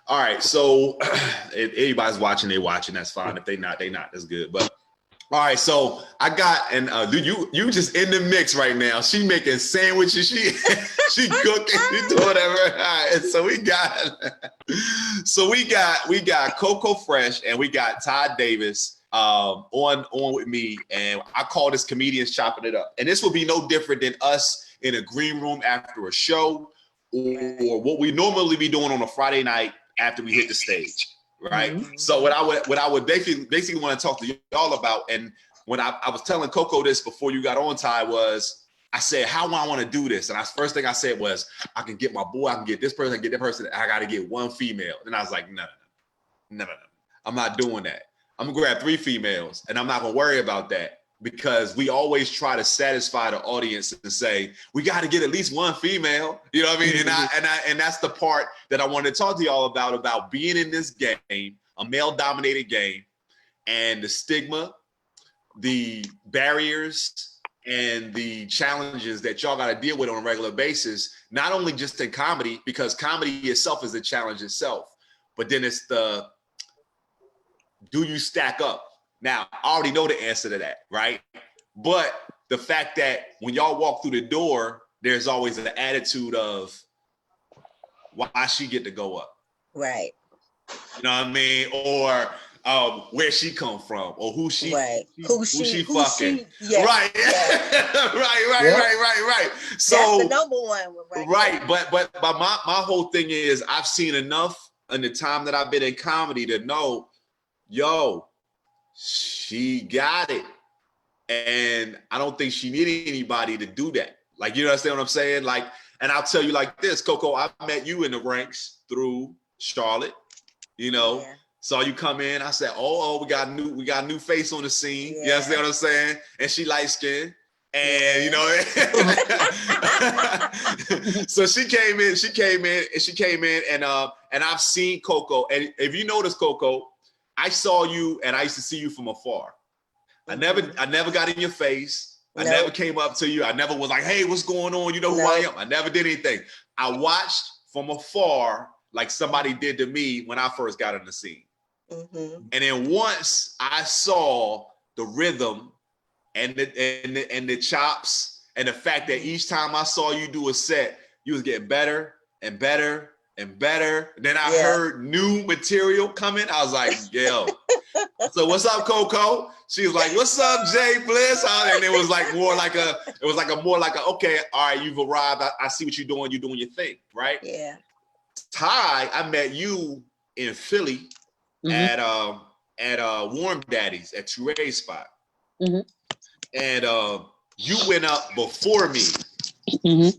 All right, so if anybody's watching, they watching. That's fine. If they not, they not. That's good. But all right, so I got and you just in the mix right now. She making sandwiches. She cooking. She doing whatever. All right, and so we got Coco Fresh and we got Todd Davis on with me, and I call this comedians chopping it up. And this will be no different than us in a green room after a show, or what we normally be doing on a Friday night after we hit the stage, right? Mm-hmm. So what I would basically want to talk to y'all about, and when I was telling Coco this before you got on, Ty, was I said, how do I want to do this? And first thing I said was, I can get my boy, I can get this person, I can get that person, I got to get one female. And I was like, no. I'm not doing that. I'm going to grab 3 females, and I'm not going to worry about that. Because we always try to satisfy the audience and say, we got to get at least one female, you know what I mean? Mm-hmm. And that's the part that I wanted to talk to y'all about being in this game, a male-dominated game, and the stigma, the barriers, and the challenges that y'all got to deal with on a regular basis, not only just in comedy, because comedy itself is a challenge itself, but then it's the, do you stack up? Now, I already know the answer to that, right? But the fact that when y'all walk through the door, there's always an attitude of, why she get to go up? Right. You know what I mean? Or where she come from, or who she fucking. Yeah. Right. Yeah. right. So that's the number one. Right. But my whole thing is, I've seen enough in the time that I've been in comedy to know, yo, she got it. And I don't think she needed anybody to do that. Like, you understand what I'm saying? Like, and I'll tell you like this, Coco, I met you in the ranks through Charlotte, you know. Yeah. Saw you come in. I said, we got a new face on the scene. Yeah. You understand what I'm saying? And she light skinned. And you know, so she came in and I've seen Coco. And if you notice, Coco, I saw you and I used to see you from afar. Mm-hmm. I never got in your face. I never came up to you. I never was like, hey, what's going on? You know who I am? I never did anything. I watched from afar like somebody did to me when I first got in the scene. Mm-hmm. And then once I saw the rhythm and the chops and the fact that each time I saw you do a set, you was getting better and better and better. Then I heard new material coming. I was like, yo. So what's up, Coco? She was like, what's up, Jay Bliss? And it was like more like okay, all right, you've arrived. I see what you're doing. You're doing your thing, right? Yeah. Ty, I met you in Philly at Warm Daddies at Tourette's spot. Mm-hmm. And you went up before me. Mm-hmm.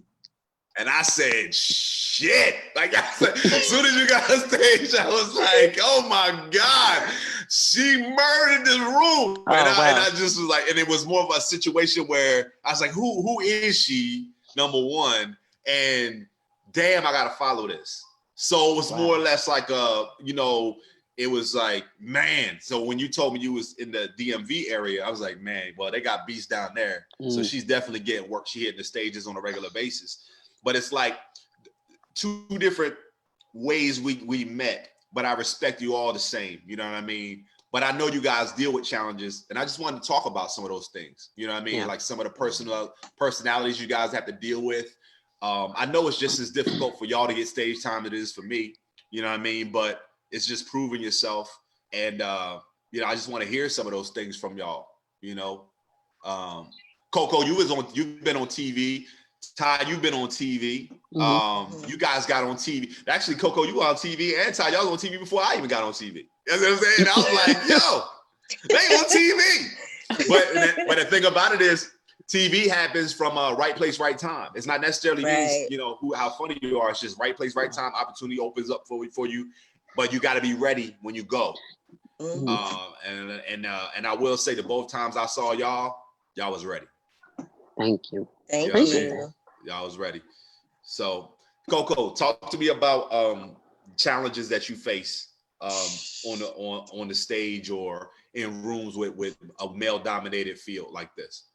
And I said, shit. Like I said, as soon as you got on stage, I was like, oh my God, she murdered this room. And I just was like, and it was more of a situation where I was like, who is she? Number one. And damn, I gotta follow this. So it was more or less like it was like, man. So when you told me you was in the DMV area, I was like, man, well, they got beasts down there. So she's definitely getting work. She hitting the stages on a regular basis. But it's like 2 different ways we met, but I respect you all the same. You know what I mean? But I know you guys deal with challenges, and I just wanted to talk about some of those things. You know what I mean? Yeah. Like some of the personalities you guys have to deal with. I know it's just as difficult for y'all to get stage time as it is for me. You know what I mean? But it's just proving yourself. And, I just want to hear some of those things from y'all, you know? Coco, you've been on TV. Ty, you've been on TV. You guys got on TV. Actually, Coco, you were on TV, and Ty, y'all was on TV before I even got on TV. You know what I'm saying? And I was like, yo, they on TV. But the thing about it is, TV happens from right place, right time. It's not necessarily means, how funny you are. It's just right place, right time. Opportunity opens up for you, but you got to be ready when you go. Mm-hmm. And I will say that both times I saw y'all was ready. Thank you. Thank you. Y'all was ready. So, Coco, talk to me about challenges that you face on the stage or in rooms with a male-dominated field like this.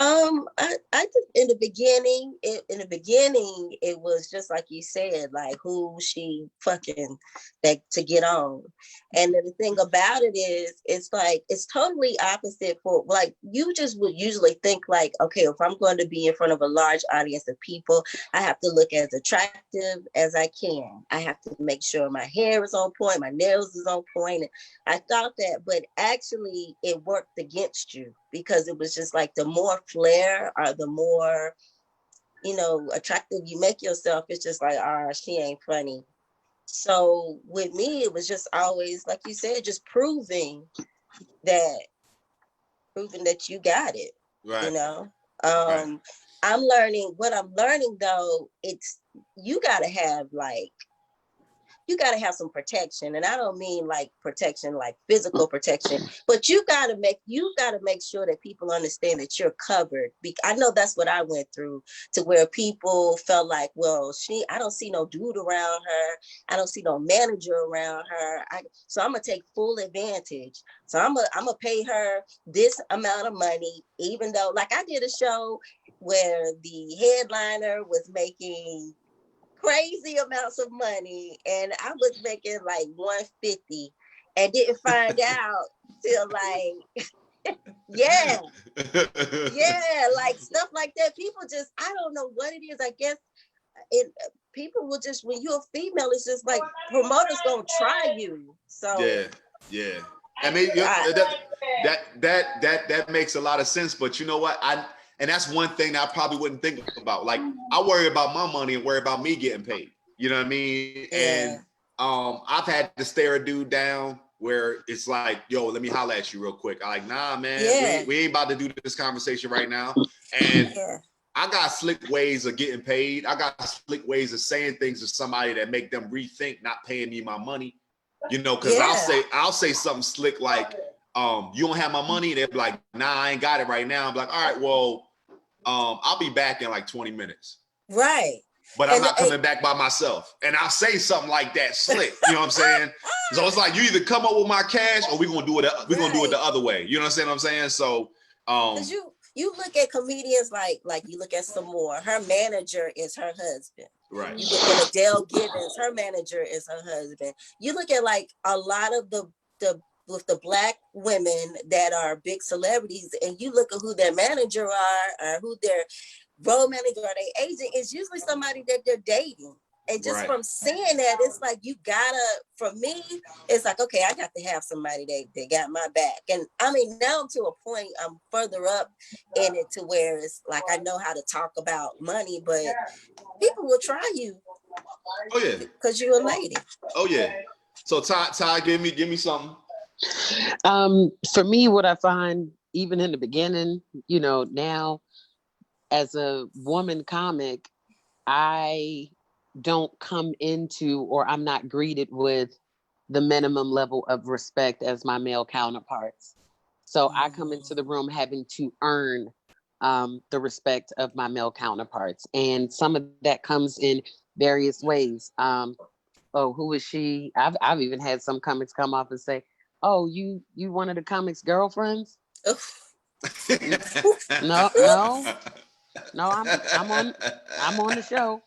I think in the beginning, it was just like you said, like who she fucking that to get on. And then the thing about it is, it's like it's totally opposite for like you just would usually think like, okay, if I'm going to be in front of a large audience of people, I have to look as attractive as I can. I have to make sure my hair is on point, my nails is on point. And I thought that, but actually it worked against you because it was just like the more flair or the more, attractive you make yourself, it's just like, she ain't funny. So with me, it was just always, like you said, just that proving that you got it, Right. you know. Right. I'm learning what I'm learning though, it's you got to have some protection, and I don't mean like protection like physical protection, but you got to make sure that people understand that you're covered. I know that's what I went through, to where people felt like, well, I don't see no dude around her, I don't see no manager around her, so I'm gonna take full advantage, so I'm gonna pay her this amount of money, even though, like, I did a show where the headliner was making crazy amounts of money, and I was making like 150 and didn't find out till like yeah, like stuff like that. People just, I don't know what it is. I guess people will just, when you're a female, it's just like promoters gonna try you. So yeah. I mean, that makes a lot of sense. But you know what? And that's one thing that I probably wouldn't think about. Like, I worry about my money and worry about me getting paid. You know what I mean? Yeah. And I've had to stare a dude down where it's like, yo, let me holler at you real quick. I'm like, nah, man, we ain't about to do this conversation right now. And I got slick ways of getting paid. I got slick ways of saying things to somebody that make them rethink not paying me my money. Because I'll say something slick like, you don't have my money. They're like, nah, I ain't got it right now. I'm like, all right, well, I'll be back in like 20 minutes. Right. But I'm not coming back by myself. And I'll say something like that slick. You know what I'm saying? So it's like, you either come up with my cash or we're gonna do it the other way. You know what I'm saying? So because you look at comedians like you look at some more. Her manager is her husband. Right. You look at Adele Givens, her manager is her husband. You look at like a lot of the with the Black women that are big celebrities, and you look at who their manager are, or who their road manager or their agent is, usually somebody that they're dating. And just from seeing that, it's like for me, it's like, okay, I got to have somebody that got my back. And I mean, now I'm to a point, I'm further up in it to where it's like, I know how to talk about money, but people will try you. Oh yeah. Because you're a lady. Oh yeah. So Ty, give me something. For me, what I find, even in the beginning, now as a woman comic, I don't come into, or I'm not greeted with the minimum level of respect as my male counterparts. So I come into the room having to earn the respect of my male counterparts. And some of that comes in various ways. Who is she? I've even had some comics come off and say, oh, you one of the comics' girlfriends? No, I'm on the show.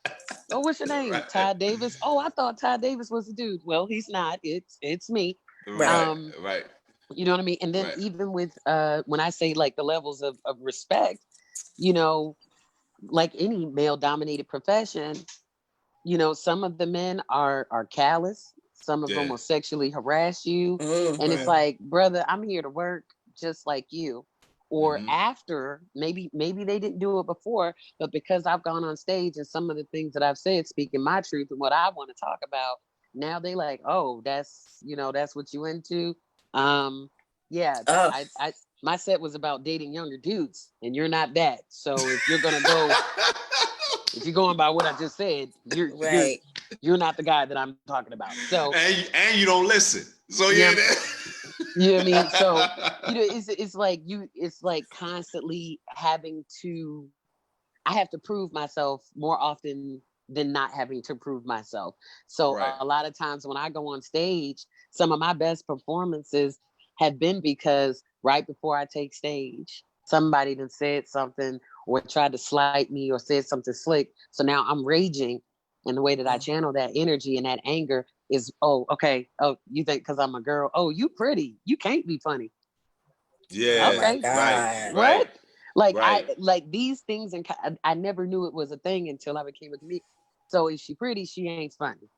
Oh, what's your name? Right. Ty Davis. Oh, I thought Ty Davis was a dude. Well, he's not. It's me. Right. You know what I mean? And then even with when I say like the levels of respect, like any male dominated profession, some of the men are callous. Some of them will sexually harass you. And it's like, brother, I'm here to work just like you. Or after, maybe they didn't do it before, but because I've gone on stage and some of the things that I've said, speaking my truth and what I want to talk about, now they like, oh, that's what you into. My set was about dating younger dudes, and you're not that. So if you're gonna go, if you're going by what I just said, you're not the guy that I'm talking about. So and you don't listen. So you know what I mean? So it's like constantly having to, I have to prove myself more often than not having to prove myself. So a lot of times when I go on stage, some of my best performances have been because right before I take stage, somebody done said something or tried to slight me or said something slick. So now I'm raging. And the way that I channel that energy and that anger is, oh, okay. Oh, you think because I'm a girl? Oh, you pretty. You can't be funny. Yeah. Oh my Okay. God. What? Like Right. like these things, and I never knew it was a thing until I became a comedian. So if she pretty, she ain't funny.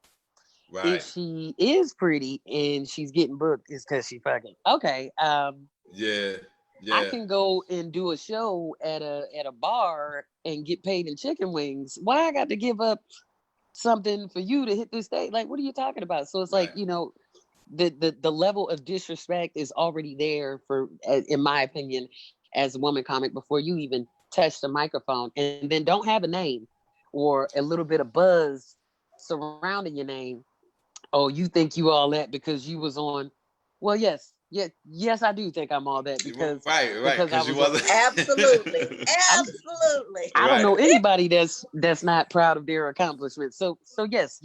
Right. If she is pretty and she's getting booked, it's because she fucking okay. Yeah. I Yeah. can go and do a show at a bar and get paid in chicken wings. Why I got to give up something for you to hit this stage? Like, what are you talking about? So it's like, Right. the level of disrespect is already there for, in my opinion, as a woman comic before you even touch the microphone, and then don't have a name or a little bit of buzz surrounding your name. Oh, you think you all that because you was on? Well, yes, I do think I'm all that because Right. because I Because you was on. wasn't. Absolutely. I'm Absolutely. I don't Right. know anybody that's not proud of their accomplishments. So yes,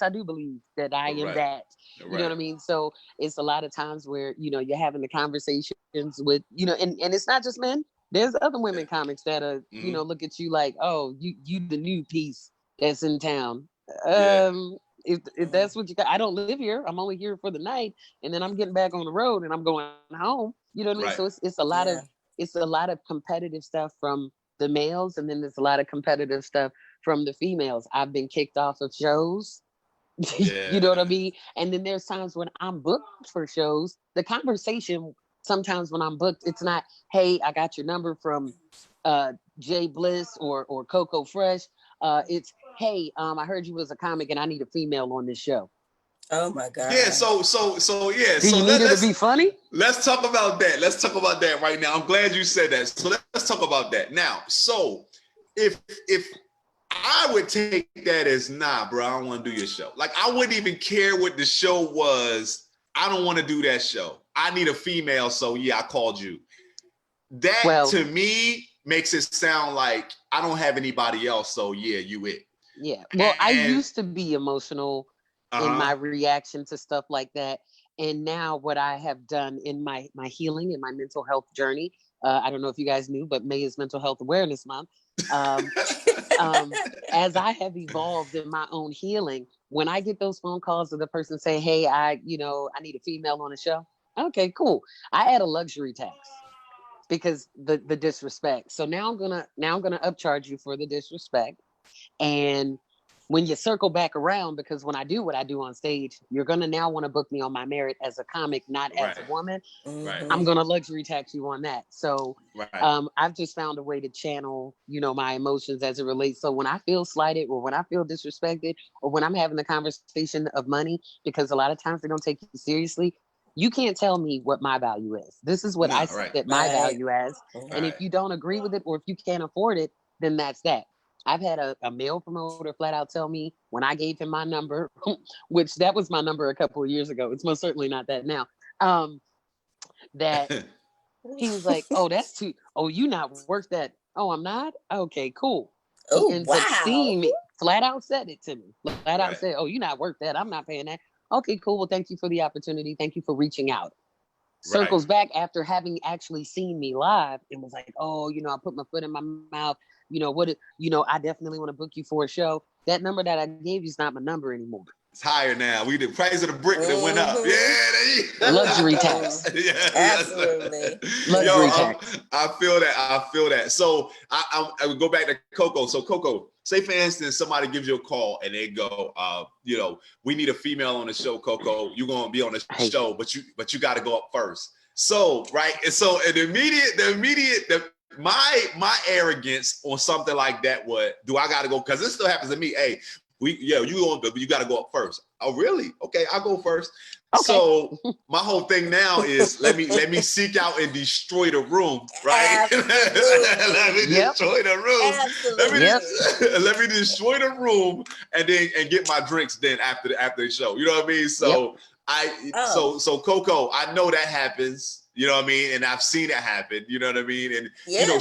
I do believe that I am Right. that. You know what Right. I mean? So it's a lot of times where, you're having the conversations with, and it's not just men. There's other Yeah. women comics that are, Mm-hmm. look at you like, oh, you the new piece that's in town. Yeah. If that's what you got, I don't live here. I'm only here for the night, and then I'm getting back on the road and I'm going home. You know what I mean? Right. So Yeah. it's a lot of competitive stuff from the males, and then there's a lot of competitive stuff from the females. I've been kicked off of shows. You know what I Yeah. mean? And then there's times when I'm booked for shows. The conversation sometimes when I'm booked, it's not, hey, I got your number from Jay Bliss or Coco Fresh. It's, hey, I heard you was a comic and I need a female on this show. Oh my Yeah. God. So yeah. Do So you need her to be funny? let's talk about that. Let's talk about that right now. I'm glad you said that. So let's talk about that now. So if I would take that as, nah, bro, I don't want to do your show. Like, I wouldn't even care what the show was. I don't want to do that show. I need a female, so yeah, I called you. That Well, to me makes it sound like I don't have anybody else, so yeah, you it. yeah. Well, I And used to be emotional in my uh-huh. reaction to stuff like that. And now what I have done in my healing and my mental health journey, I don't know if you guys knew, but May is Mental Health Awareness Month. Um, as I have evolved in my own healing, when I get those phone calls of the person say, hey, I need a female on the show. Okay, cool. I add a luxury tax because the disrespect. So now I'm gonna upcharge you for the disrespect. And when you circle back around, because when I do what I do on stage, you're gonna now want to book me on my merit as a comic, not as Right. a woman. Right. I'm gonna luxury tax you on that. So Right. I've just found a way to channel, my emotions as it relates. So when I feel slighted or when I feel disrespected or when I'm having the conversation of money, because a lot of times they don't take you seriously, you can't tell me what my value is. This is what No, I right. set my Right. value as. And if Right. you don't agree with it or if you can't afford it, then that's that. I've had a male promoter flat out tell me when I gave him my number, which that was my number a couple of years ago. It's most certainly not that now. That he was like, "Oh, that's too. Oh, you not worth that. Oh, I'm not. Okay, cool." He Oh ends up wow. seeing me. Flat out said it to me. Flat out Right. said, "Oh, you're not worth that. I'm not paying that." Okay, cool. Well, thank you for the opportunity. Thank you for reaching out. Right. Circles back after having actually seen me live and was like, "Oh, I put my foot in my mouth. I definitely want to book you for a show. That number that I gave you is not my number anymore. It's higher now. We the price of the brick that went up. Yeah, Luxury tax. Absolutely. Yo, Luxury Yeah. tax. I feel that. I feel that. So I would go back to Coco. So Coco, say for instance, somebody gives you a call and they go, we need a female on the show, Coco. You're gonna be on the show, but you got to go up first. So right, and so my arrogance on something like that would do I got to go because this still happens to me. Hey, you got to go up first. Oh, really? Okay, I'll go first. Okay. So my whole thing now is let me seek out and destroy the room, right? Let me destroy the room. Absolutely. Let me destroy the room and get my drinks then after the show. You know what I mean? So so Coco, I know that happens. You know what I mean? And I've seen it happen. You know what I mean? And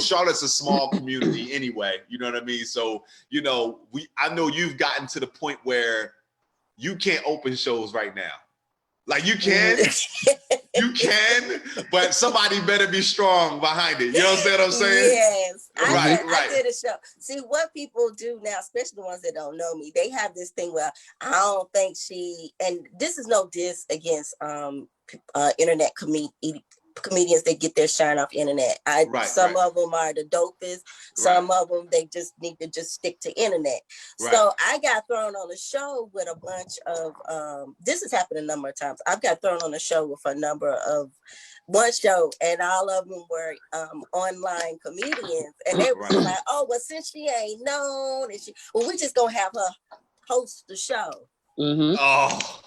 Charlotte's a small community anyway. You know what I mean? So I know you've gotten to the point where you can't open shows right now. Like you can, You can, but somebody better be strong behind it. You know what I'm saying? Yes. Right. I did a show. See, what people do now, especially the ones that don't know me, they have this thing where I don't think and this is no diss against internet comedians that get their shine off the internet. Some of them are the dopest. Some of them, they just need to just stick to internet. Right. So I got thrown on a show with a bunch of, this has happened a number of times. I've got thrown on a show with a number of one show, and all of them were online comedians. And they were like, oh, well, since she ain't known, we just gonna have her host the show. Mm-hmm. Oh.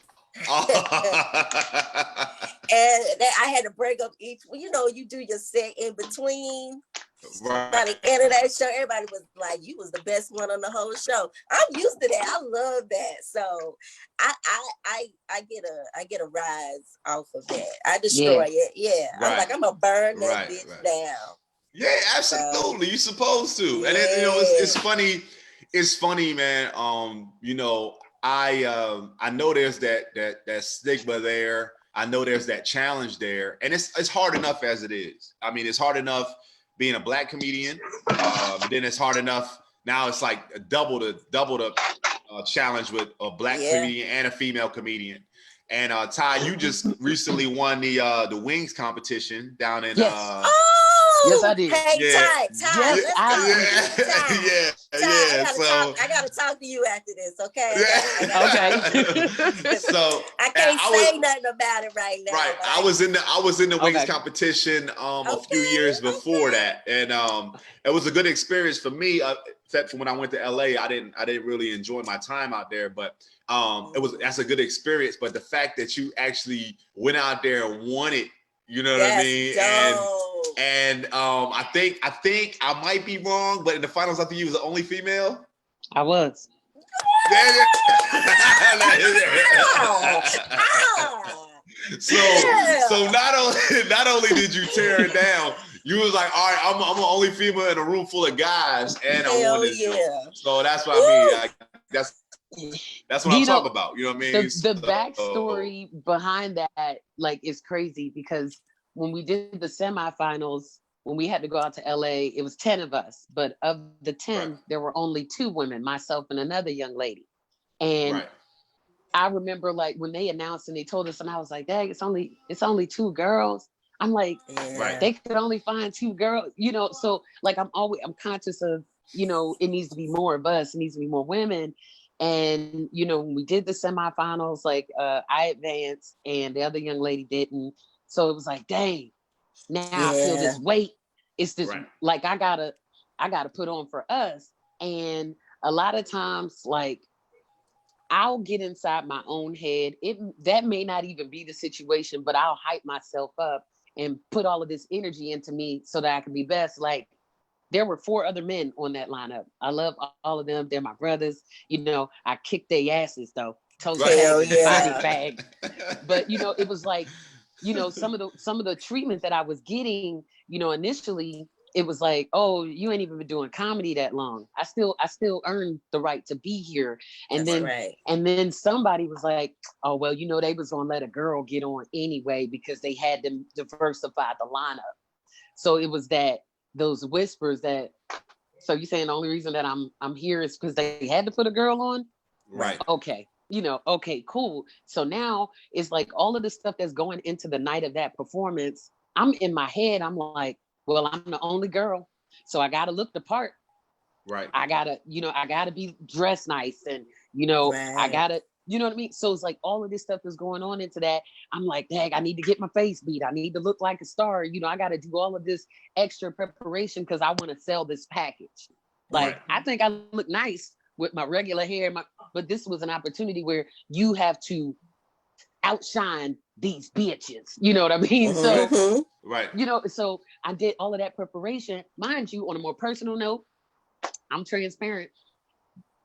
And I had to break up each. You do your set in between. Right. By the end of that show, everybody was like, "You was the best one on the whole show." I'm used to that. I love that. So I get a rise off of that. I destroy it. Yeah. Right. I'm like, I'm gonna burn that bitch down. Yeah, absolutely. So, you're supposed to. And it's funny. It's funny, man. I know there's that stigma there. I know there's that challenge there, and it's hard enough as it is. I mean, it's hard enough being a Black comedian, but then it's hard enough now. It's like double the challenge with a Black comedian and a female comedian. And Ty, you just recently won the wings competition down in. Yes, I did. Hey, Ty, yes, I gotta talk to you after this, okay? Okay. So I can't say nothing about it right now. Right. I was in the wings competition a few years before that, and it was a good experience for me. Except for when I went to LA, I didn't really enjoy my time out there, but that's a good experience. But the fact that you actually went out there and won it, you know what I mean? And I think I might be wrong, but in the finals, I think you was the only female. I was. So not only did you tear it down, you was like, all right, I'm the only female in a room full of guys, and I won this show. So that's what I mean. That's what I'm talking about. You know what I mean? The backstory behind that, is crazy, because when we did the semifinals, when we had to go out to LA, it was 10 of us, but of the 10, there were only 2 women, myself and another young lady. And I remember when they announced and they told us, and I was like, dang, it's only 2 girls. I'm like, they could only find 2 girls, so I'm conscious of, it needs to be more of us, it needs to be more women. And, when we did the semifinals, I advanced and the other young lady didn't. So it was like, dang, now I feel this weight. It's this I gotta put on for us. And a lot of times, I'll get inside my own head. That may not even be the situation, but I'll hype myself up and put all of this energy into me so that I can be best. There were 4 other men on that lineup. I love all of them. They're my brothers. I kicked their asses though. Body bag. But it was some of the treatment that I was getting, initially, it was like, oh, you ain't even been doing comedy that long. I still earned the right to be here. And then somebody was like, oh, well, they was gonna let a girl get on anyway because they had to diversify the lineup. So it was those whispers that, so you saying the only reason that I'm here is because they had to put a girl on? Right. Okay. Okay, cool. So now it's all of the stuff that's going into the night of that performance. I'm in my head. I'm like, well, I'm the only girl, so I got to look the part. Right. I gotta be dressed nice, and I gotta, what I mean? So it's all of this stuff is going on into that. I'm like, dang, I need to get my face beat. I need to look like a star. I got to do all of this extra preparation because I want to sell this package. I think I look nice with my regular hair, but this was an opportunity where you have to outshine these bitches. You know what I mean? So, so I did all of that preparation. Mind you, on a more personal note, I'm transparent.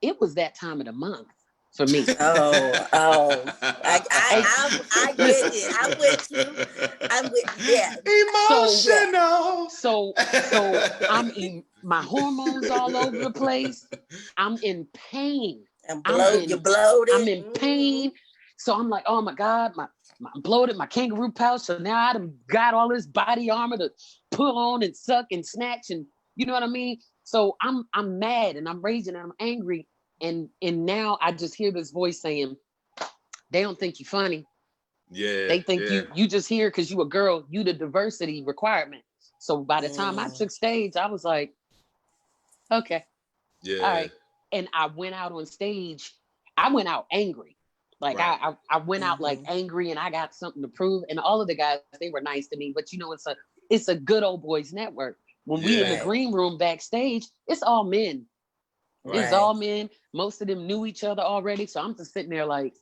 It was that time of the month for me. I get it. I'm with you. Emotional. So I'm in my hormones all over the place. I'm in pain. You're bloated. I'm in pain. So I'm like, oh my God, I'm bloated, my kangaroo pouch. So now I done got all this body armor to pull on and suck and snatch, and you know what I mean? So I'm mad and I'm raging and I'm angry. And now I just hear this voice saying, they don't think you funny. Yeah. They think you just here because you a girl, you the diversity requirement. So by the time I took stage, I was like, okay. Yeah. All right. And I went out on stage. I went out angry. Like I went out like angry, and I got something to prove. And all of the guys, they were nice to me. But you know, it's a good old boys network. When we in the green room backstage, it's all men. It's all men. Most of them knew each other already. So I'm just sitting there like,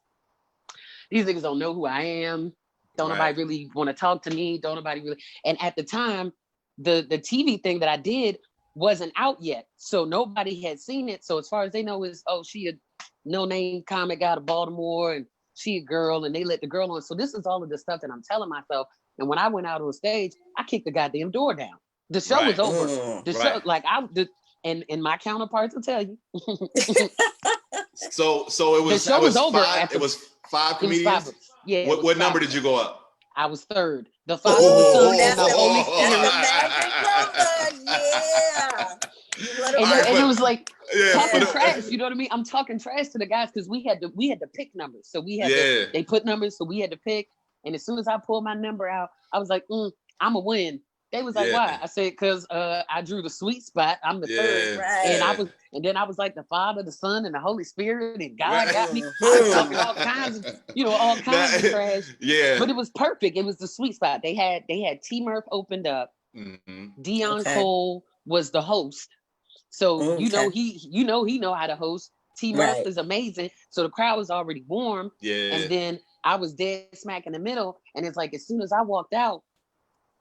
these niggas don't know who I am. Don't nobody really want to talk to me. Don't nobody really. And at the time, the TV thing that I did wasn't out yet. So nobody had seen it. So as far as they know is, oh, she a no-name comic out of Baltimore, and she a girl, and they let the girl on. So this is all of the stuff that I'm telling myself. And when I went out on stage, I kicked the goddamn door down. The show was over. The show, like and my counterparts will tell you. So it was. The show was over. It was 5 comedians. What number did you go up? I was third. The Father, the Son, and the Holy Spirit. And it was like talking trash. You know what I mean? I'm talking trash to the guys because we had to pick numbers. So we had to, they put numbers, so we had to pick. And as soon as I pulled my number out, I was like, I'm a win. They was like, why? I said, because I drew the sweet spot. I'm the third. And then I was like the Father, the Son, and the Holy Spirit, and God got me. I was talking all kinds of trash. Yeah. But it was perfect. It was the sweet spot. They had T Murph opened up. Dion Cole was the host. So he know how to host. T Murph is amazing. So the crowd was already warm. Yeah. And then I was dead smack in the middle. And it's like as soon as I walked out,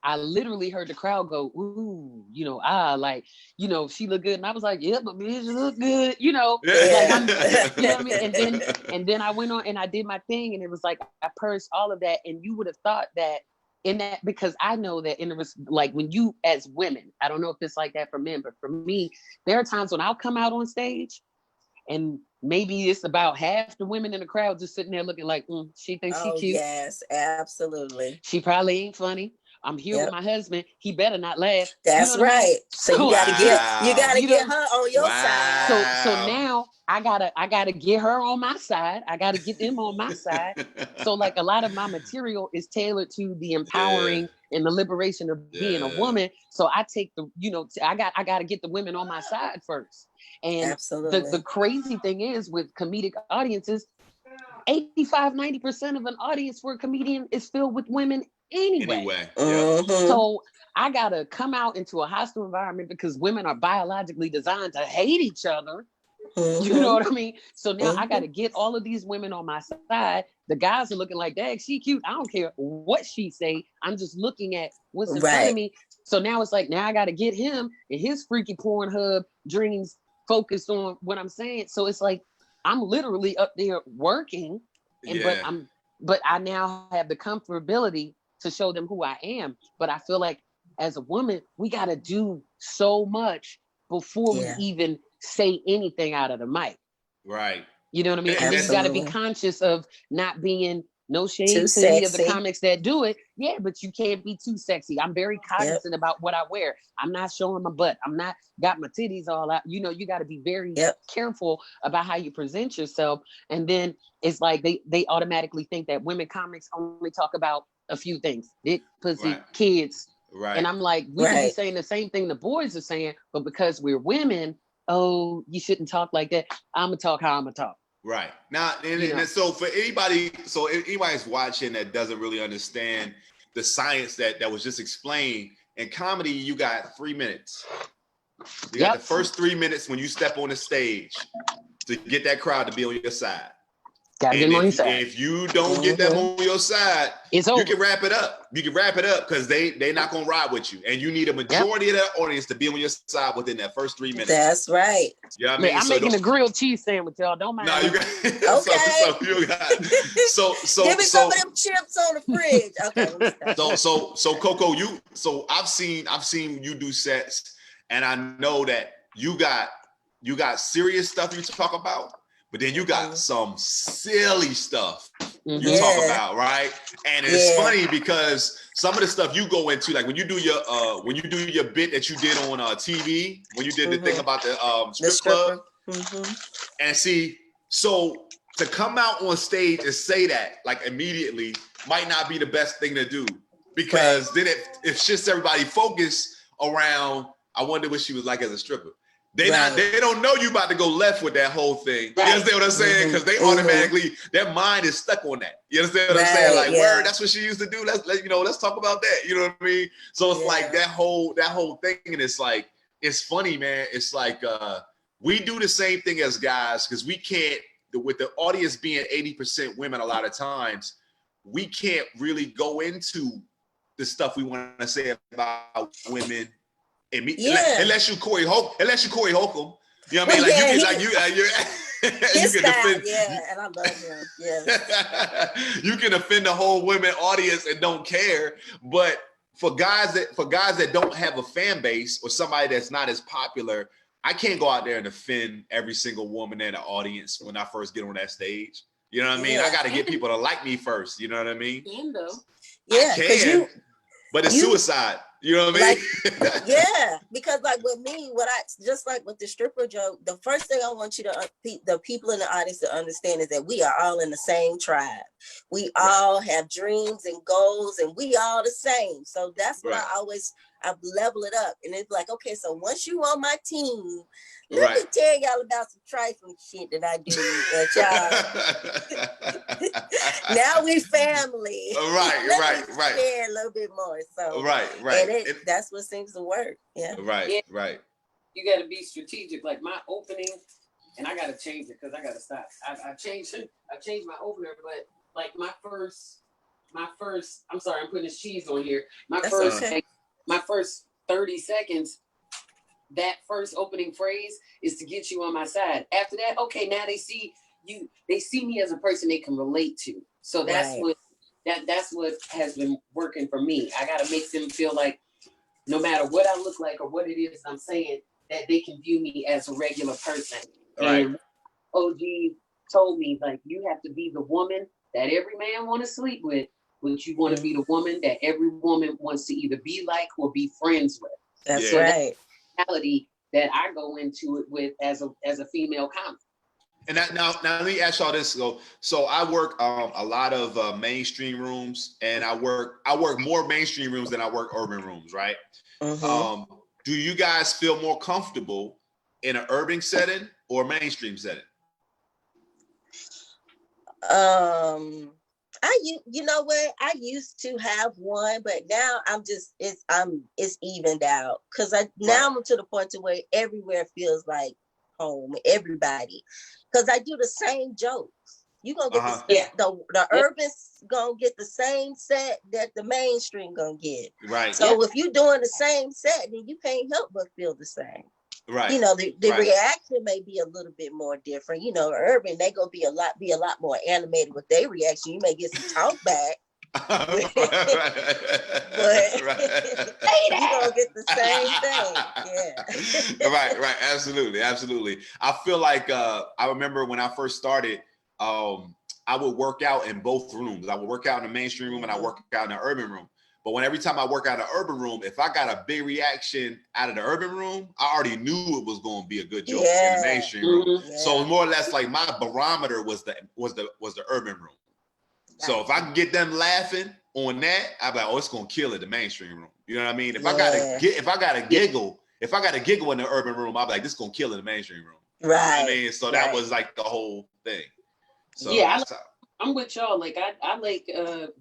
I literally heard the crowd go, ooh, she looked good. And I was like, yeah, but man, she look good, you know what I mean? And then I went on and I did my thing, and it was like, I purged all of that. And you would have thought that in that, because I know that like when you, as women, I don't know if it's like that for men, but for me, there are times when I'll come out on stage and maybe it's about half the women in the crowd just sitting there looking like, she thinks she cute. Yes, absolutely. She probably ain't funny. I'm here with my husband. He better not laugh. That's right. I mean? So you gotta get her on your side. So now I gotta get her on my side. I gotta get them on my side. So like a lot of my material is tailored to the empowering and the liberation of being a woman. So I take I gotta get the women on my side first. And the crazy thing is with comedic audiences, 85-90% of an audience for a comedian is filled with women anyway. So I gotta come out into a hostile environment because women are biologically designed to hate each other. You know what I mean? So now I gotta get all of these women on my side. The guys are looking like, dang, she cute. I don't care what she say. I'm just looking at what's in front of me. So now it's like, now I gotta get him and his freaky Pornhub dreams focused on what I'm saying. So it's like I'm literally up there working, but I now have the comfortability to show them who I am. But I feel like as a woman, we got to do so much before we even say anything out of the mic. Right. You know what I mean? And then you got to be conscious of not being no shade to any of the comics that do it. Yeah, but you can't be too sexy. I'm very cognizant about what I wear. I'm not showing my butt. I'm not got my titties all out. You know, you got to be very careful about how you present yourself. And then it's like they automatically think that women comics only talk about a few things: dick, pussy, kids. Right. And I'm like, we could be saying the same thing the boys are saying, but because we're women, oh, you shouldn't talk like that. I'm gonna talk how I'm gonna talk. Right. Now, and so for anybody's watching that doesn't really understand the science that was just explained, in comedy, you got 3 minutes. You got the first 3 minutes when you step on the stage to get that crowd to be on your side. Gotta get them on your side. If you don't get them on your side, it's over. You can wrap it up. You can wrap it up because they not gonna ride with you, and you need a majority of that audience to be on your side within that first 3 minutes. That's right. You know what I mean? I'm making a grilled cheese sandwich, y'all. Don't mind. No, you got so give me some of them chips on the fridge. Okay. So Coco, I've seen you do sets, and I know that you got serious stuff you talk about. but then you got some silly stuff you Yeah. talk about, right? And it's funny because some of the stuff you go into, like when you do your bit that you did on TV, when you did the thing about the strip club, and see, so to come out on stage and say that like immediately might not be the best thing to do, because then it shifts everybody focus around, I wonder what she was like as a stripper. They don't know you about to go left with that whole thing. You understand what I'm saying? Because they automatically, their mind is stuck on that. You understand what I'm saying? Like, word, that's what she used to do. Let's talk about that. You know what I mean? So it's like that whole thing, and it's like, it's funny, man. It's like we do the same thing as guys, because we can't, with the audience being 80% women a lot of times, we can't really go into the stuff we want to say about women. Unless you Corey Holcomb, you know what I mean? Like you can offend, and I love him. Yeah, you can offend the whole women audience and don't care. But for guys that don't have a fan base or somebody that's not as popular, I can't go out there and offend every single woman in the audience when I first get on that stage. You know what I mean? I got to get people to like me first. You know what I mean? Yeah, I can, but it's suicide. You know what I mean? Like, because like with me, just like with the stripper joke, the first thing I want you to, the people in the audience to understand is that we are all in the same tribe. We all have dreams and goals, and we all the same. So that's what I level it up. And it's like, okay, so once you on my team, let me tell y'all about some trifling shit that I do. Now we family. Right. Share a little bit more. So and that's what seems to work. Yeah. Right. You got to be strategic. Like my opening, and I got to change it because I got to stop. I changed my opener, but like my first. I'm sorry, I'm putting this cheese on here. My first 30 seconds. That first opening phrase is to get you on my side. After that, okay, now they see you. They see me as a person they can relate to. So that's what has been working for me. I got to make them feel like no matter what I look like or what it is I'm saying, that they can view me as a regular person. Right. And OG told me, like, you have to be the woman that every man want to sleep with, but you want to be the woman that every woman wants to either be like or be friends with. That's right. Mentality that I go into it with as a female comic. And now let me ask y'all this. So I work a lot of mainstream rooms, and I work more mainstream rooms than I work urban rooms, right? Do you guys feel more comfortable in an urban setting or mainstream setting? You know what? I used to have one, but now it's evened out, because now I'm to the point to where everywhere feels like home. Everybody, because I do the same jokes. You gonna get the urban's gonna get the same set that the mainstream gonna get. Right. So if you're doing the same set, then you can't help but feel the same. Right. You know, the reaction may be a little bit more different. You know, urban, they gonna be a lot more animated with their reaction. You may get some talk back. But you gonna get the same thing. Yeah. Right. Absolutely. I feel like I remember when I first started, I would work out in both rooms. I would work out in the mainstream room and I work out in the urban room. But every time I work out in the urban room, if I got a big reaction out of the urban room, I already knew it was going to be a good joke in the mainstream room. Yeah. So more or less like my barometer was the urban room. So if I can get them laughing on that, I'm like, oh, it's going to kill it, the mainstream room. You know what I mean? If I got a giggle in the urban room, I'm like, this is going to kill it in the mainstream room. Right. You know I mean, so that was like the whole thing. So I'm with y'all. Like I like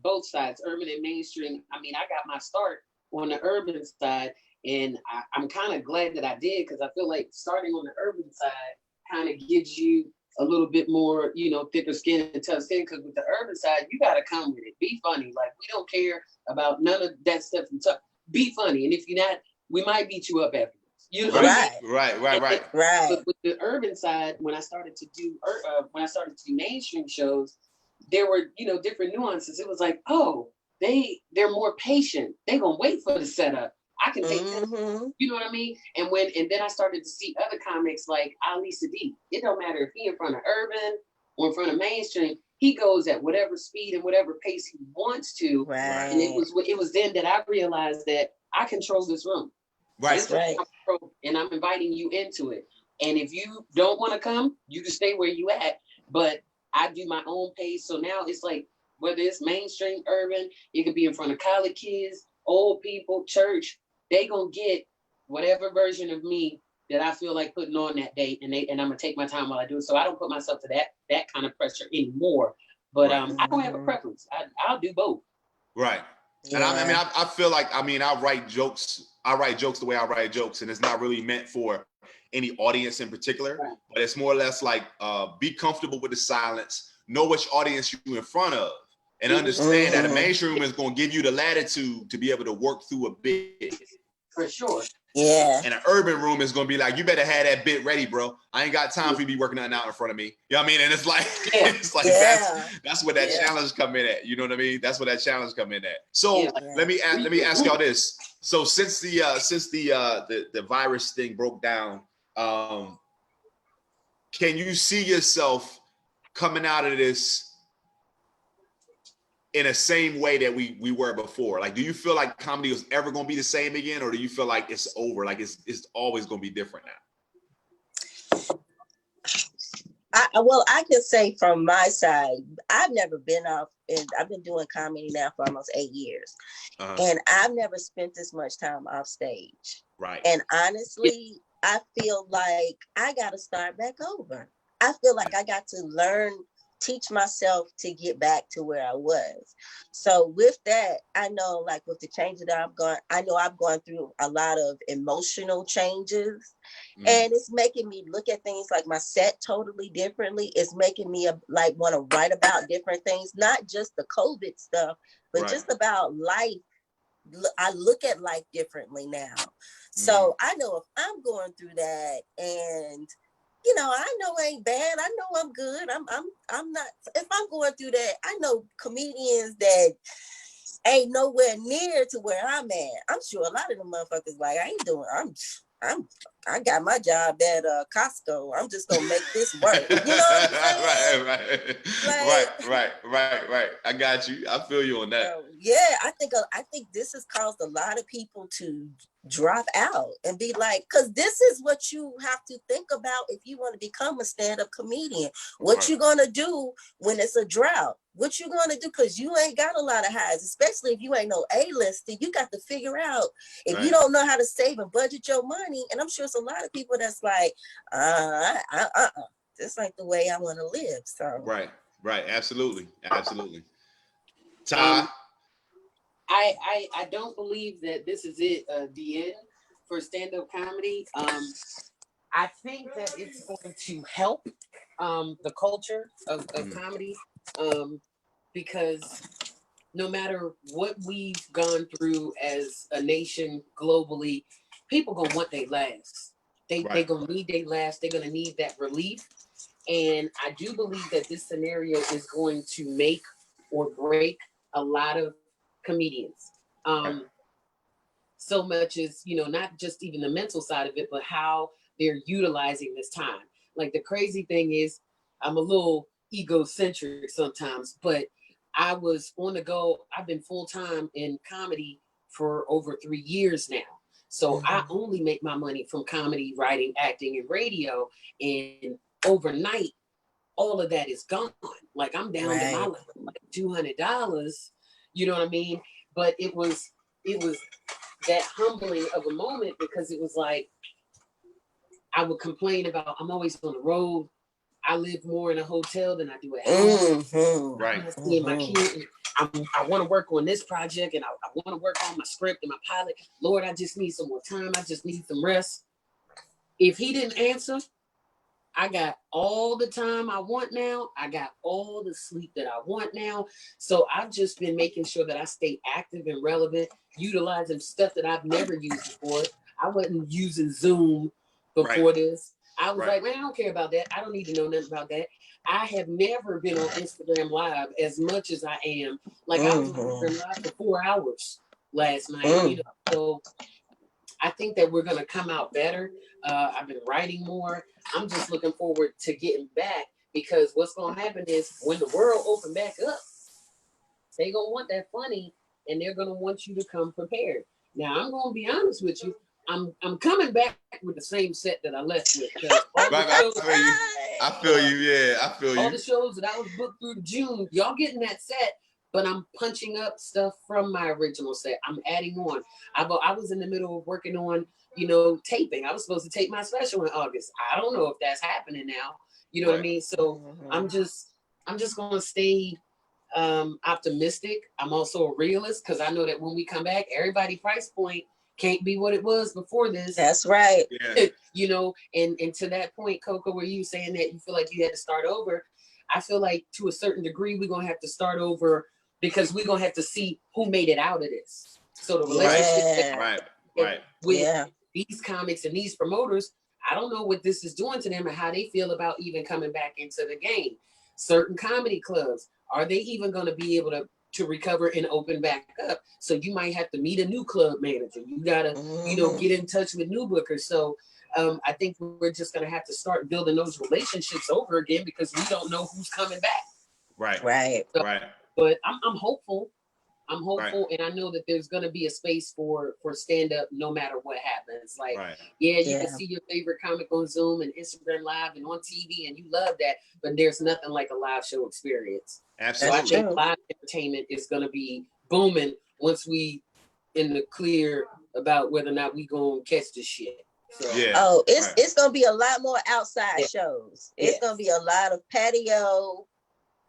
both sides, urban and mainstream. I mean, I got my start on the urban side, and I'm kind of glad that I did, because I feel like starting on the urban side kind of gives you a little bit more, thicker skin and tough skin. Because with the urban side, you got to come with it. Be funny. Like, we don't care about none of that stuff. Be funny, and if you're not, we might beat you up afterwards. You know what I mean? Right. But with the urban side, when I started to do mainstream shows, there were, different nuances. It was like, oh, they're more patient. They're gonna wait for the setup. I can take that. You know what I mean? And then I started to see other comics like Ali Sadiq. It don't matter if he in front of urban or in front of mainstream. He goes at whatever speed and whatever pace he wants to. Right. And it was then that I realized that I control this room. Right. This room I control, and I'm inviting you into it. And if you don't want to come, you can stay where you at. But I do my own pace. So now it's like, whether it's mainstream, urban, it could be in front of college kids, old people, church, they gonna get whatever version of me that I feel like putting on that day, and I'm gonna take my time while I do it. So I don't put myself to that kind of pressure anymore. But I don't have a preference. I'll do both. Right. Yeah. And I feel like I write jokes. I write jokes the way I write jokes, and it's not really meant for any audience in particular, right. But it's more or less like be comfortable with the silence, know which audience you're in front of, and understand that a mainstream is going to give you the latitude to be able to work through a bit. For sure. Yeah. And an urban room is going to be like, you better have that bit ready, bro. I ain't got time for you to be working nothing out in front of me. You know what I mean? And it's like, that's where that challenge come in at. You know what I mean? That's where that challenge come in at. So let me ask y'all this. So since the virus thing broke down, can you see yourself coming out of this in the same way that we were before? Like, do you feel like comedy was ever going to be the same again, or do you feel like it's over? Like it's always going to be different now? I can say from my side, I've never been off, and I've been doing comedy now for almost 8 years, and I've never spent this much time off stage. Right. And honestly, I feel like I got to start back over. I feel like I got to teach myself to get back to where I was. So with that, I know, like, with the changes that I've gone through a lot of emotional changes, and it's making me look at things like my set totally differently. It's making me want to write about different things, not just the COVID stuff, but just about life. I look at life differently now. So I know if I'm going through that, and I know it ain't bad. I know I'm good. I'm not. If I'm going through that, I know comedians that ain't nowhere near to where I'm at. I'm sure a lot of them motherfuckers like, I got my job at Costco. I'm just gonna make this work. You know what I'm saying? Right. I got you. I feel you on that. I think this has caused a lot of people to drop out and be like, because this is what you have to think about if you want to become a stand-up comedian. What you gonna do when it's a drought? What you gonna do? Because you ain't got a lot of highs, especially if you ain't no A-lister. You got to figure out if you don't know how to save and budget your money. And I'm sure it's a lot of people that's like, this ain't the way I want to live. So right, absolutely. Ty? I don't believe that this is it, the end for stand-up comedy. I think that it's going to help the culture of comedy, because no matter what we've gone through as a nation globally, people gonna want their laughs. They gonna need their laughs. They're gonna need that relief. And I do believe that this scenario is going to make or break a lot of comedians. So much as, not just even the mental side of it, but how they're utilizing this time. Like, the crazy thing is, I'm a little egocentric sometimes, but I was on the go. I've been full-time in comedy for over 3 years now. So I only make my money from comedy, writing, acting, and radio. And overnight, all of that is gone. Like, I'm down to my level, like $200. You know what I mean? But it was that humbling of a moment, because it was like, I would complain about, I'm always on the road. I live more in a hotel than I do at home. Right. I'm seeing my kids. I want to work on this project, and I want to work on my script and my pilot. Lord, I just need some more time. I just need some rest. If he didn't answer, I got all the time I want now. I got all the sleep that I want now. So I've just been making sure that I stay active and relevant, utilizing stuff that I've never used before. I wasn't using Zoom before this. I was like, man, I don't care about that. I don't need to know nothing about that. I have never been on Instagram Live as much as I am. Like, I was on Instagram Live for 4 hours last night. So I think that we're gonna come out better. I've been writing more. I'm just looking forward to getting back, because what's gonna happen is when the world open back up, they gonna want that funny, and they're gonna want you to come prepared. Now I'm gonna be honest with you. I'm coming back with the same set that I left with. I feel you. Yeah, I feel you. All the shows that I was booked through June, y'all getting that set, but I'm punching up stuff from my original set. I'm adding on. I was in the middle of working on, taping. I was supposed to tape my special in August. I don't know if that's happening now. You know what I mean? So I'm just gonna stay optimistic. I'm also a realist, because I know that when we come back, everybody price point can't be what it was before this. That's right. Yeah. And to that point, Coco, were you saying that you feel like you had to start over? I feel like to a certain degree, we're going to have to start over, because we're going to have to see who made it out of this. So the relationship with these comics and these promoters, I don't know what this is doing to them and how they feel about even coming back into the game. Certain comedy clubs, are they even going to be able to recover and open back up? So you might have to meet a new club manager. You gotta, get in touch with new bookers. So I think we're just gonna have to start building those relationships over again, because we don't know who's coming back. Right. So, but I'm hopeful. I'm hopeful, Right. and I know that there's gonna be a space for stand up no matter what happens. Like, you can see your favorite comic on Zoom and Instagram Live and on TV, and you love that, but there's nothing like a live show experience. Absolutely. So I think live entertainment is gonna be booming once we in the clear about whether or not we gonna catch this shit. So, it's gonna be a lot more outside shows. It's gonna be a lot of patio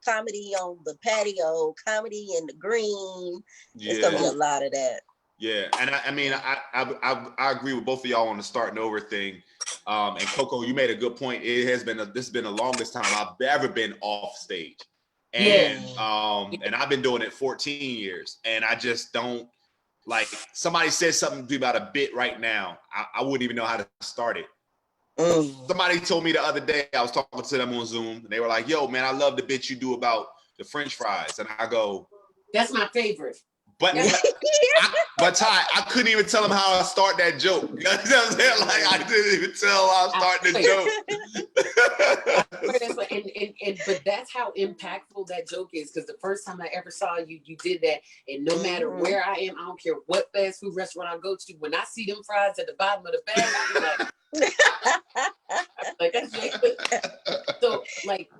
comedy on the patio, comedy in the green. It's gonna be a lot of that. Yeah, and I agree with both of y'all on the starting over thing. And Coco, you made a good point. This has been the longest time I've ever been off stage, and and I've been doing it 14 years, and I just don't like. Somebody said something to me about a bit right now, I wouldn't even know how to start it. Somebody told me the other day, I was talking to them on Zoom, and they were like, "Yo, man, I love the bit you do about the French fries," and I go, "That's my favorite." But Ty, I couldn't even tell him how I start that joke. You know what I'm saying? Like, I didn't even tell how I start the joke. But that's how impactful that joke is, because the first time I ever saw you, you did that. And no matter where I am, I don't care what fast food restaurant I go to, when I see them fries at the bottom of the bag, I'm like, so like,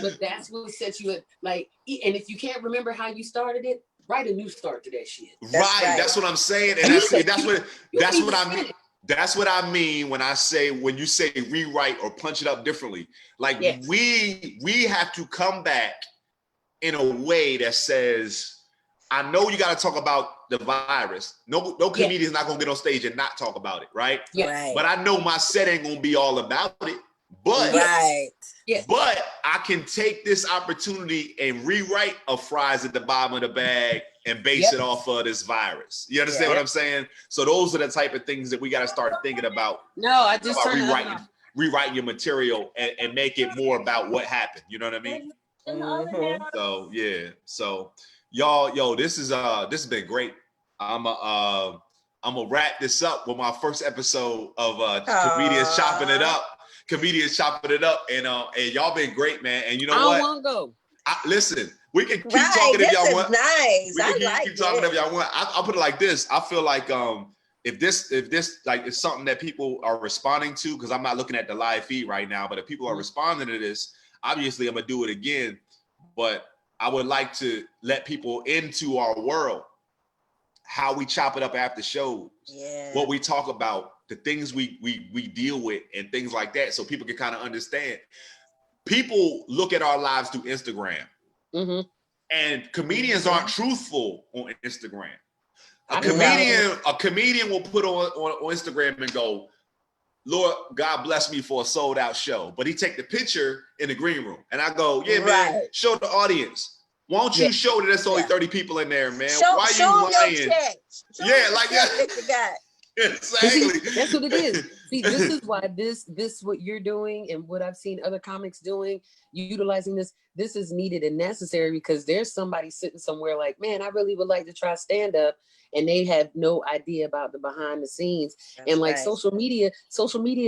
but that's what sets you up. Like, and if you can't remember how you started it, write a new start to that shit. That's what I'm saying, and that's what I mean. That's what I mean when you say rewrite or punch it up differently. Like, we have to come back in a way that says, I know you got to talk about the virus. No comedian's not gonna get on stage and not talk about it, right? But I know my set ain't gonna be all about it. But but I can take this opportunity and rewrite a fries at the bottom of the bag and base it off of this virus. You understand what I'm saying? So those are the type of things that we got to start thinking about. No, I just rewriting your material and make it more about what happened. You know what I mean? So so y'all, this has been great. I'm gonna wrap this up with my first episode of Comedians Chopping It Up. And y'all been great, man. And you know what? I won't go. Listen, we can keep talking if y'all want. Nice. We can keep talking if y'all want. I'll put it like this. I feel like if this like is something that people are responding to, because I'm not looking at the live feed right now, but if people are responding to this, obviously I'm gonna do it again. But I would like to let people into our world, how we chop it up after shows, what we talk about, the things we deal with, and things like that, so people can kind of understand. People look at our lives through Instagram, and comedians aren't truthful on Instagram. A comedian will put on Instagram and go, "Lord, God bless me for a sold out show," but he take the picture in the green room, and I go, man, show the audience. Why don't you show that there's only 30 people in there, man? Why are you lying? That you got. Exactly. See, that's what it is. See, this is why this what you're doing and what I've seen other comics doing, utilizing this is needed and necessary, because there's somebody sitting somewhere like, man, I really would like to try stand up, and they have no idea about the behind the scenes. That's and like right. social media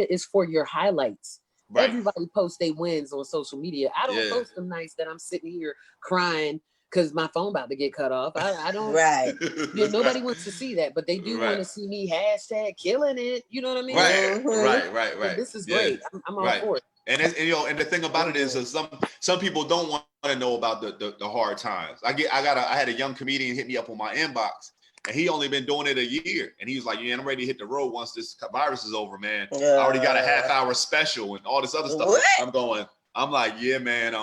is for your highlights. Right. Everybody posts their wins on social media. I don't post them nights that I'm sitting here crying because my phone about to get cut off. I don't. Right. Nobody wants to see that, but they do want to see me hashtag killing it. You know what I mean? Right. And this is great. I'm all for it. And and the thing about it is some people don't want to know about the hard times. I had a young comedian hit me up on my inbox, and he only been doing it a year, and he was like, "Yeah, I'm ready to hit the road once this virus is over, man. I already got a half-hour special and all this other stuff." What? I'm like, "Yeah, man."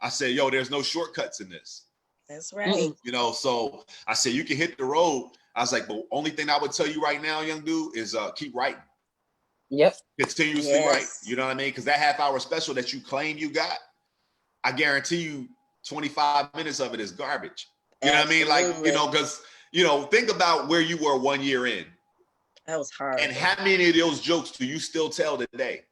I said, "Yo, there's no shortcuts in this." That's right. You know, so I said, "You can hit the road." I was like, "But only thing I would tell you right now, young dude, is keep writing." Yep. Continuously write. You know what I mean? Because that half-hour special that you claim you got, I guarantee you 25 minutes of it is garbage. You know what I mean? Like, because, think about where you were 1 year in. That was hard. And how many of those jokes do you still tell today?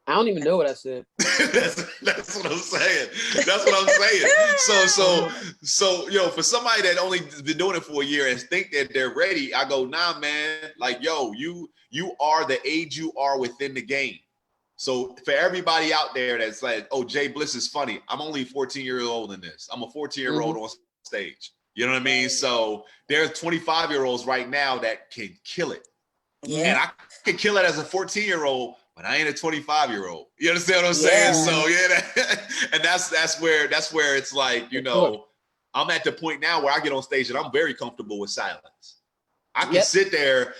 I don't even know what I said. That's what I'm saying. That's what I'm saying. So, for somebody that only been doing it for a year and think that they're ready, I go, nah, man. Like, yo, you are the age you are within the game. So for everybody out there that's like, oh, Jay Bliss is funny. I'm only 14 years old in this. I'm a 14-year-old on stage. You know what I mean? So there's 25-year-olds right now that can kill it. Yeah. And I can kill it as a 14-year-old, but I ain't a 25-year-old. You understand what I'm saying? So and that's where it's like, I'm at the point now where I get on stage and I'm very comfortable with silence. I can sit there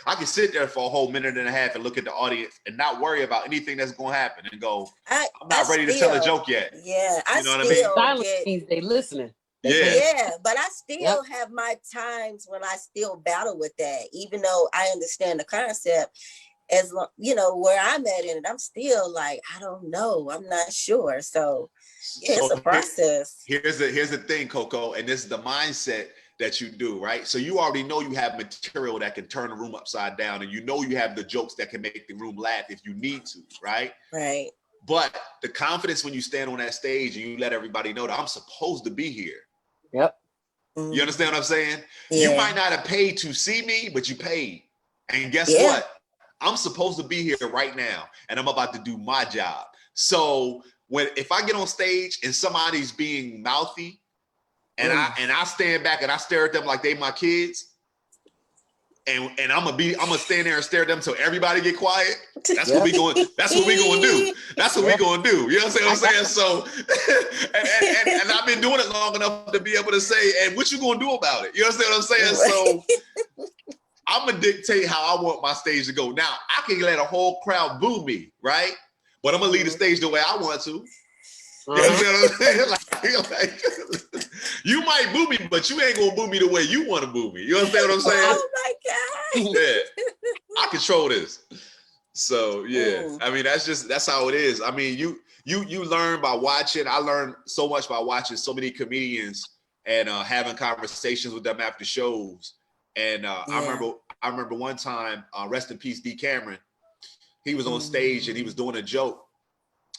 for a whole minute and a half and look at the audience and not worry about anything that's going to happen and go, I'm not ready to tell a joke yet. Yeah, you know what I mean? Silence means they listening. Yeah, but I still have my times when I still battle with that, even though I understand the concept. As long, where I'm at in it, I'm still like, I don't know, I'm not sure. So it's a process. Here's the thing, Coco, and this is the mindset that you do, right? So you already know you have material that can turn the room upside down, and you have the jokes that can make the room laugh if you need to, right? Right. But the confidence when you stand on that stage and you let everybody know that I'm supposed to be here. Yep. You understand what I'm saying? Yeah. You might not have paid to see me, but you paid. And guess what? I'm supposed to be here right now, and I'm about to do my job. So if I get on stage and somebody's being mouthy, and I stand back and I stare at them like they my kids, and I'm gonna stand there and stare at them until everybody get quiet. That's what we going. That's what we gonna do. That's what we gonna do. You know what I'm saying? So, and I've been doing it long enough to be able to say, and what you gonna do about it? You understand what I'm saying? So. I'm gonna dictate how I want my stage to go. Now, I can let a whole crowd boo me, right? But I'm gonna leave the stage the way I want to. You understand what I'm saying? Like, you might boo me, but you ain't gonna boo me the way you want to boo me. You understand what I'm saying? Oh my God. Yeah, I control this. So I mean, that's how it is. I mean, you learn by watching. I learned so much by watching so many comedians and having conversations with them after shows. And I remember one time, rest in peace, D. Cameron. He was on stage and he was doing a joke.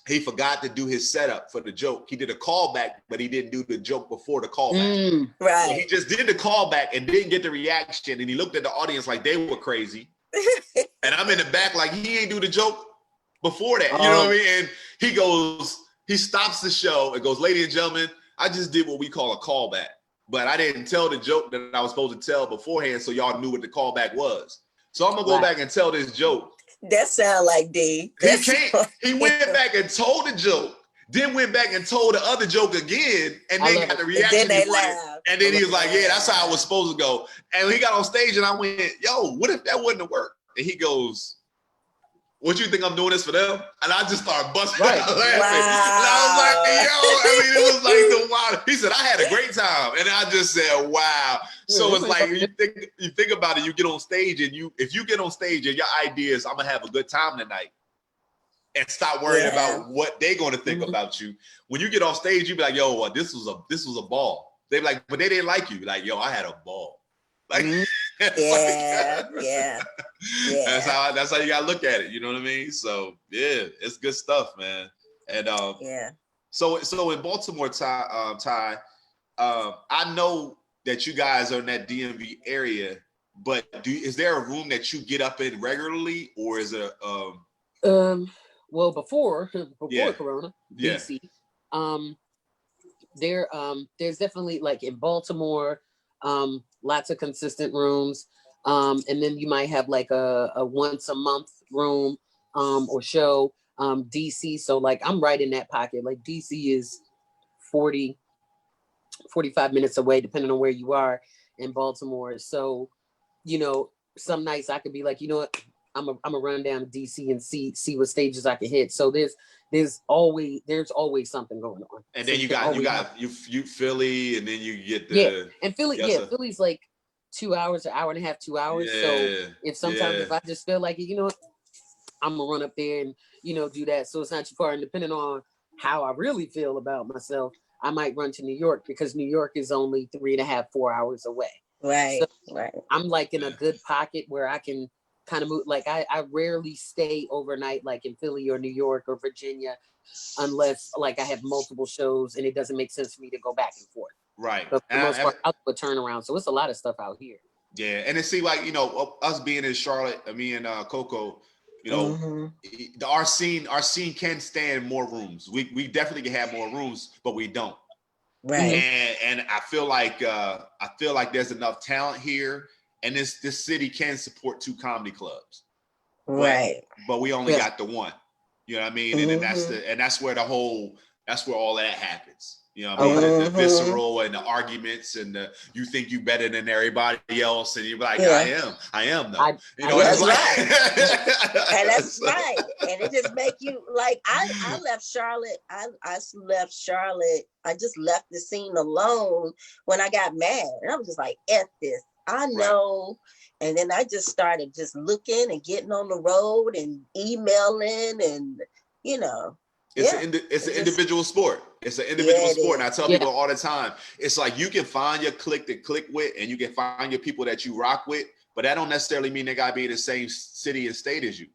He forgot to do his setup for the joke. He did a callback, but he didn't do the joke before the callback. Right. So he just did the callback and didn't get the reaction. And he looked at the audience like they were crazy. And I'm in the back like he ain't do the joke before that. You know what I mean? And he stops the show and goes, ladies and gentlemen, I just did what we call a callback. But I didn't tell the joke that I was supposed to tell beforehand, so y'all knew what the callback was. So I'm gonna go back and tell this joke. That sound like D. He went back and told the joke, then went back and told the other joke again, and then got the reaction. And then they laughed. And then he was like, "Yeah, that's how I was supposed to go." And he got on stage, and I went, "Yo, what if that wouldn't have worked?" And he goes, "What you think I'm doing this for them?" And I just started busting out laughing. Wow. And I was like, "Yo," I mean, it was like the wild. He said, "I had a great time," and I just said, "Wow." So it's like you think about it. You get on stage, and if you get on stage and your idea is, "I'm gonna have a good time tonight," and stop worrying about what they're gonna think about you. When you get off stage, you be like, "Yo, this was a ball." They be like, but they didn't like you. Like, "Yo, I had a ball." Like, Yeah, yeah, yeah. That's how you gotta look at it. You know what I mean? So yeah, it's good stuff, man. And Yeah. so in Baltimore, Ty, I know that you guys are in that DMV area, but is there a room that you get up in regularly, or is it well, before yeah, Corona, yeah, DC, there's definitely, like, in Baltimore, lots of consistent rooms, and then you might have like a once a month room, or show. DC, so like I'm right in that pocket. Like DC is 45 minutes away, depending on where you are in Baltimore. So, some nights I could be like, you know what, I'm a run down to DC and see what stages I can hit. So there's always something going on. and So then you Philly, and then you get the and Philly, yes, Philly's like 2 hours, an hour and a half, 2 hours. Yeah, so if I just feel like it, I'm gonna run up there and do that. So it's not too far. And depending on how I really feel about myself, I might run to New York, because New York is only 3.5, 4 hours away. Right, so right. I'm like in a good pocket where I can kind of move. Like I rarely stay overnight, like in Philly or New York or Virginia, unless like I have multiple shows and it doesn't make sense for me to go back and forth. Right. But for the most part, I'll do a turnaround. So it's a lot of stuff out here. Yeah, and it seems like us being in Charlotte, me and Coco, our scene can stand more rooms. We definitely can have more rooms, but we don't. Right. And I feel like there's enough talent here, and this city can support 2 comedy clubs. Right. But we only got the one. You know what I mean? And then that's where all that happens. You know what I mean? The visceral and the arguments, and you think you better than everybody else, and you're like, I am though. That's right. And that's right. And it just make you like, I left Charlotte. I left Charlotte. I just left the scene alone when I got mad. And I was just like, F this. I know. Right. And then I just started just looking and getting on the road and emailing and, It's an individual sport. It's an individual sport. And I tell people all the time, it's like you can find your clique to click with, and you can find your people that you rock with, but that don't necessarily mean they gotta be in the same city and state as you.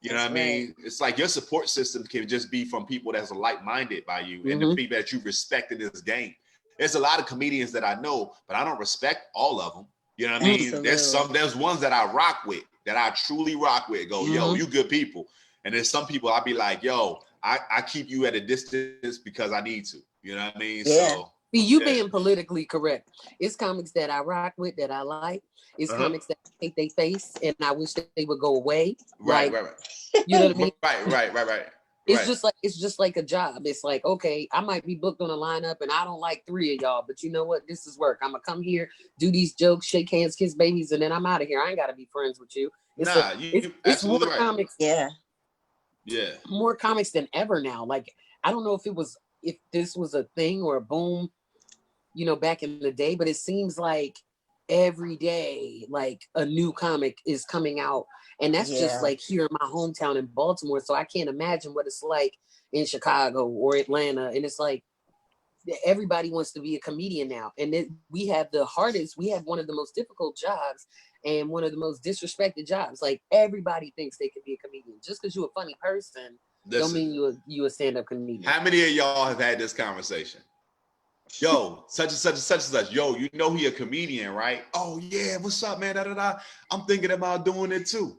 You know what I mean? It's like your support system can just be from people that's like-minded by you, and the people that you respect in this game. There's a lot of comedians that I know, but I don't respect all of them. You know what I mean? Absolutely. There's ones that I rock with, that I truly rock with. Go, yo, you good people. And there's some people I'll be like, yo, I keep you at a distance because I need to. You know what I mean? Yeah. So you being politically correct. It's comics that I rock with, that I like. It's comics that I hate they face, and I wish that they would go away. Right. You know what I mean? Right. It's just like a job. It's like, okay, I might be booked on a lineup and I don't like 3 of y'all, but you know what? This is work. I'm gonna come here, do these jokes, shake hands, kiss babies, and then I'm out of here. I ain't gotta be friends with you. It's more comics. Yeah. More comics than ever now. Like, I don't know if this was a thing or a boom, back in the day, but it seems like every day, like a new comic is coming out. And that's just like here in my hometown in Baltimore. So I can't imagine what it's like in Chicago or Atlanta. And it's like, everybody wants to be a comedian now. And we have one of the most difficult jobs and one of the most disrespected jobs. Like, everybody thinks they could be a comedian. Just because you're a funny person, don't mean you a stand-up comedian. How many of y'all have had this conversation? Yo, such and such and such and such. Yo, he a comedian, right? Oh yeah, what's up, man? I'm thinking about doing it too.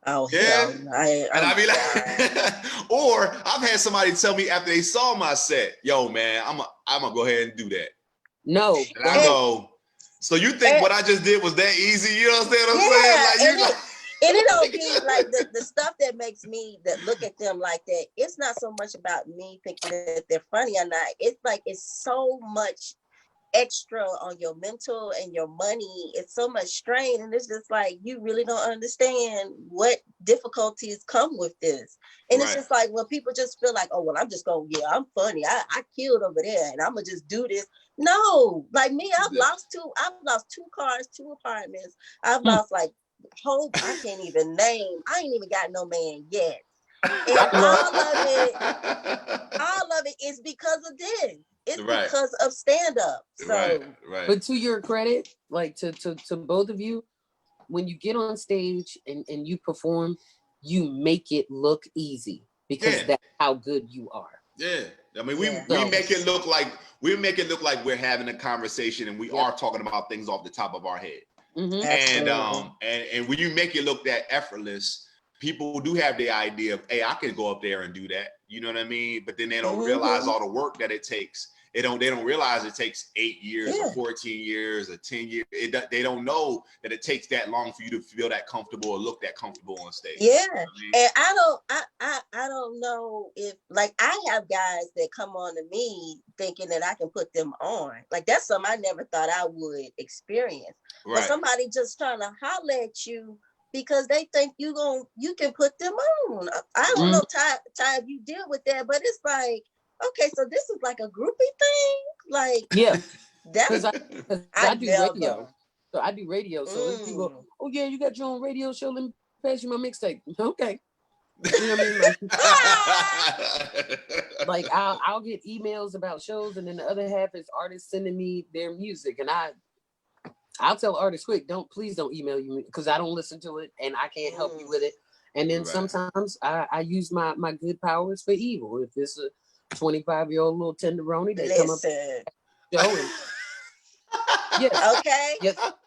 Oh yeah, I be like, or I've had somebody tell me after they saw my set, yo, man, I'm gonna go ahead and do that. No, and I go. So you think what I just did was that easy? You understand what I'm saying? Like, and it don't be like the stuff that makes me look at them like that. It's not so much about me thinking that they're funny or not. It's like it's so much extra on your mental and your money. It's so much strain, and it's just like you really don't understand what difficulties come with this. And it's just like when people just feel like, oh well, I'm just going, I'm funny. I killed over there, and I'm gonna just do this. No, like me, I've lost 2 cars, 2 apartments. I've lost like I can't even name. I ain't even got no man yet. And all of it is because of this. It's because of stand-up. So right. But to your credit, like to both of you, when you get on stage and you perform, you make it look easy because that's how good you are. Yeah. I mean, we make it look like we're having a conversation and we are talking about things off the top of our head. And when you make it look that effortless, people do have the idea of, hey, I can go up there and do that. You know what I mean? But then they don't realize all the work that it takes. They don't realize it takes 8 years or 14 years or 10 years. They don't know that it takes that long for you to feel that comfortable or look that comfortable on stage. Yeah. You know what I mean? And I don't know if, like, I have guys that come on to me thinking that I can put them on. Like, that's something I never thought I would experience. Right. But somebody just trying to holler at you because they think you can put them on. I don't know, Ty, you deal with that, but it's like, okay, so this is like a groupie thing? Like, because I do radio. So I do radio. So if you go, oh yeah, you got your own radio show, let me pass you my mixtape. Okay. You know what I mean? Like I'll get emails about shows, and then the other half is artists sending me their music, and I'll tell artists quick, please don't email you because I don't listen to it and I can't help you with it. And then sometimes I use my good powers for evil. If it's a 25-year-old little tenderoni, they come up show and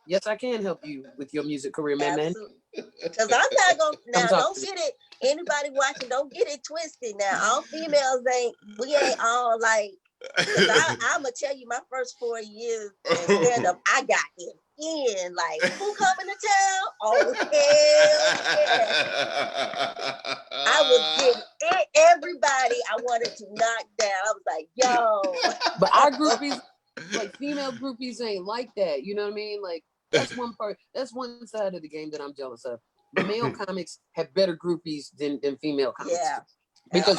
yes, I can help you with your music career, man. Because I'm not gonna now. Don't get it. Anybody watching, don't get it twisted. Now, all females we ain't all like. I'm gonna tell you, my first 4 years in stand-up, I got it in. Like, who coming to town? Oh hell yeah! I was getting everybody I wanted to knock down. I was like, yo. But our groupies, like female groupies, ain't like that. You know what I mean? Like that's one part. That's one side of the game that I'm jealous of. The male comics have better groupies than female comics. Yeah. Because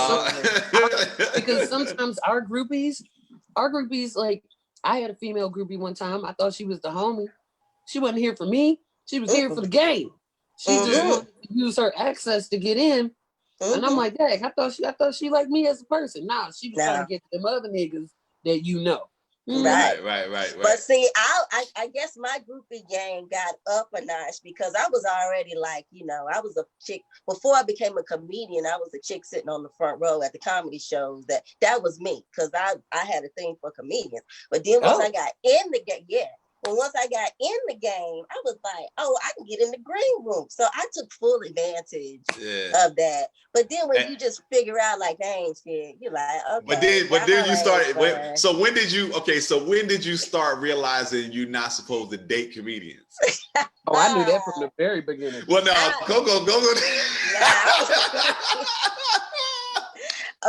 sometimes our groupies, like I had a female groupie one time. I thought she was the homie. She wasn't here for me. She was here for the game. She just wanted to use her access to get in. And I'm like, dang, I thought she liked me as a person. Nah, she was trying to get them other niggas that you know. Right. But see, I guess my groupie game got up a notch because I was already like, I was a chick before I became a comedian. I was a chick sitting on the front row at the comedy shows. That was me because I had a thing for comedians. But then once I got in the game, but once I got in the game, I was like, oh, I can get in the green room. So I took full advantage of that. But then when you just figure out like, dang shit, you're like, okay. But then you started. So when did you start realizing you're not supposed to date comedians? Oh, I knew that from the very beginning. Well, no, Coco.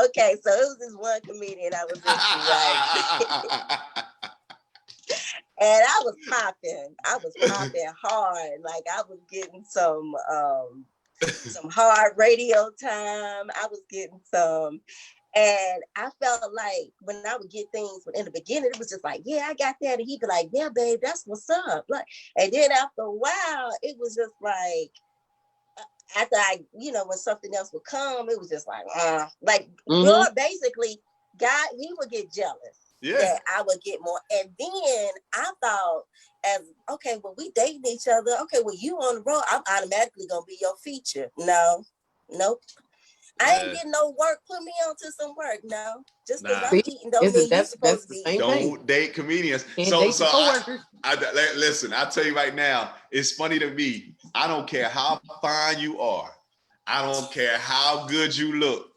Okay, so it was this one comedian I was into, right? And I was popping hard. Like I was getting some hard radio time. I was getting some, and I felt like when I would get things in the beginning, it was just like, yeah, I got that. And he'd be like, yeah, babe, that's what's up. Like, and then after a while, it was just like, after when something else would come, it was just like, basically, God, he would get jealous. Yeah, that I would get more. And then I thought, well, we dating each other. Okay, well, you on the road, I'm automatically gonna be your feature. Nope. I ain't getting no work. Put me onto some work. No, just because I'm cheating don't mean you're supposed to be. Don't date comedians. Listen, I'll tell you right now, it's funny to me. I don't care how fine you are. I don't care how good you look.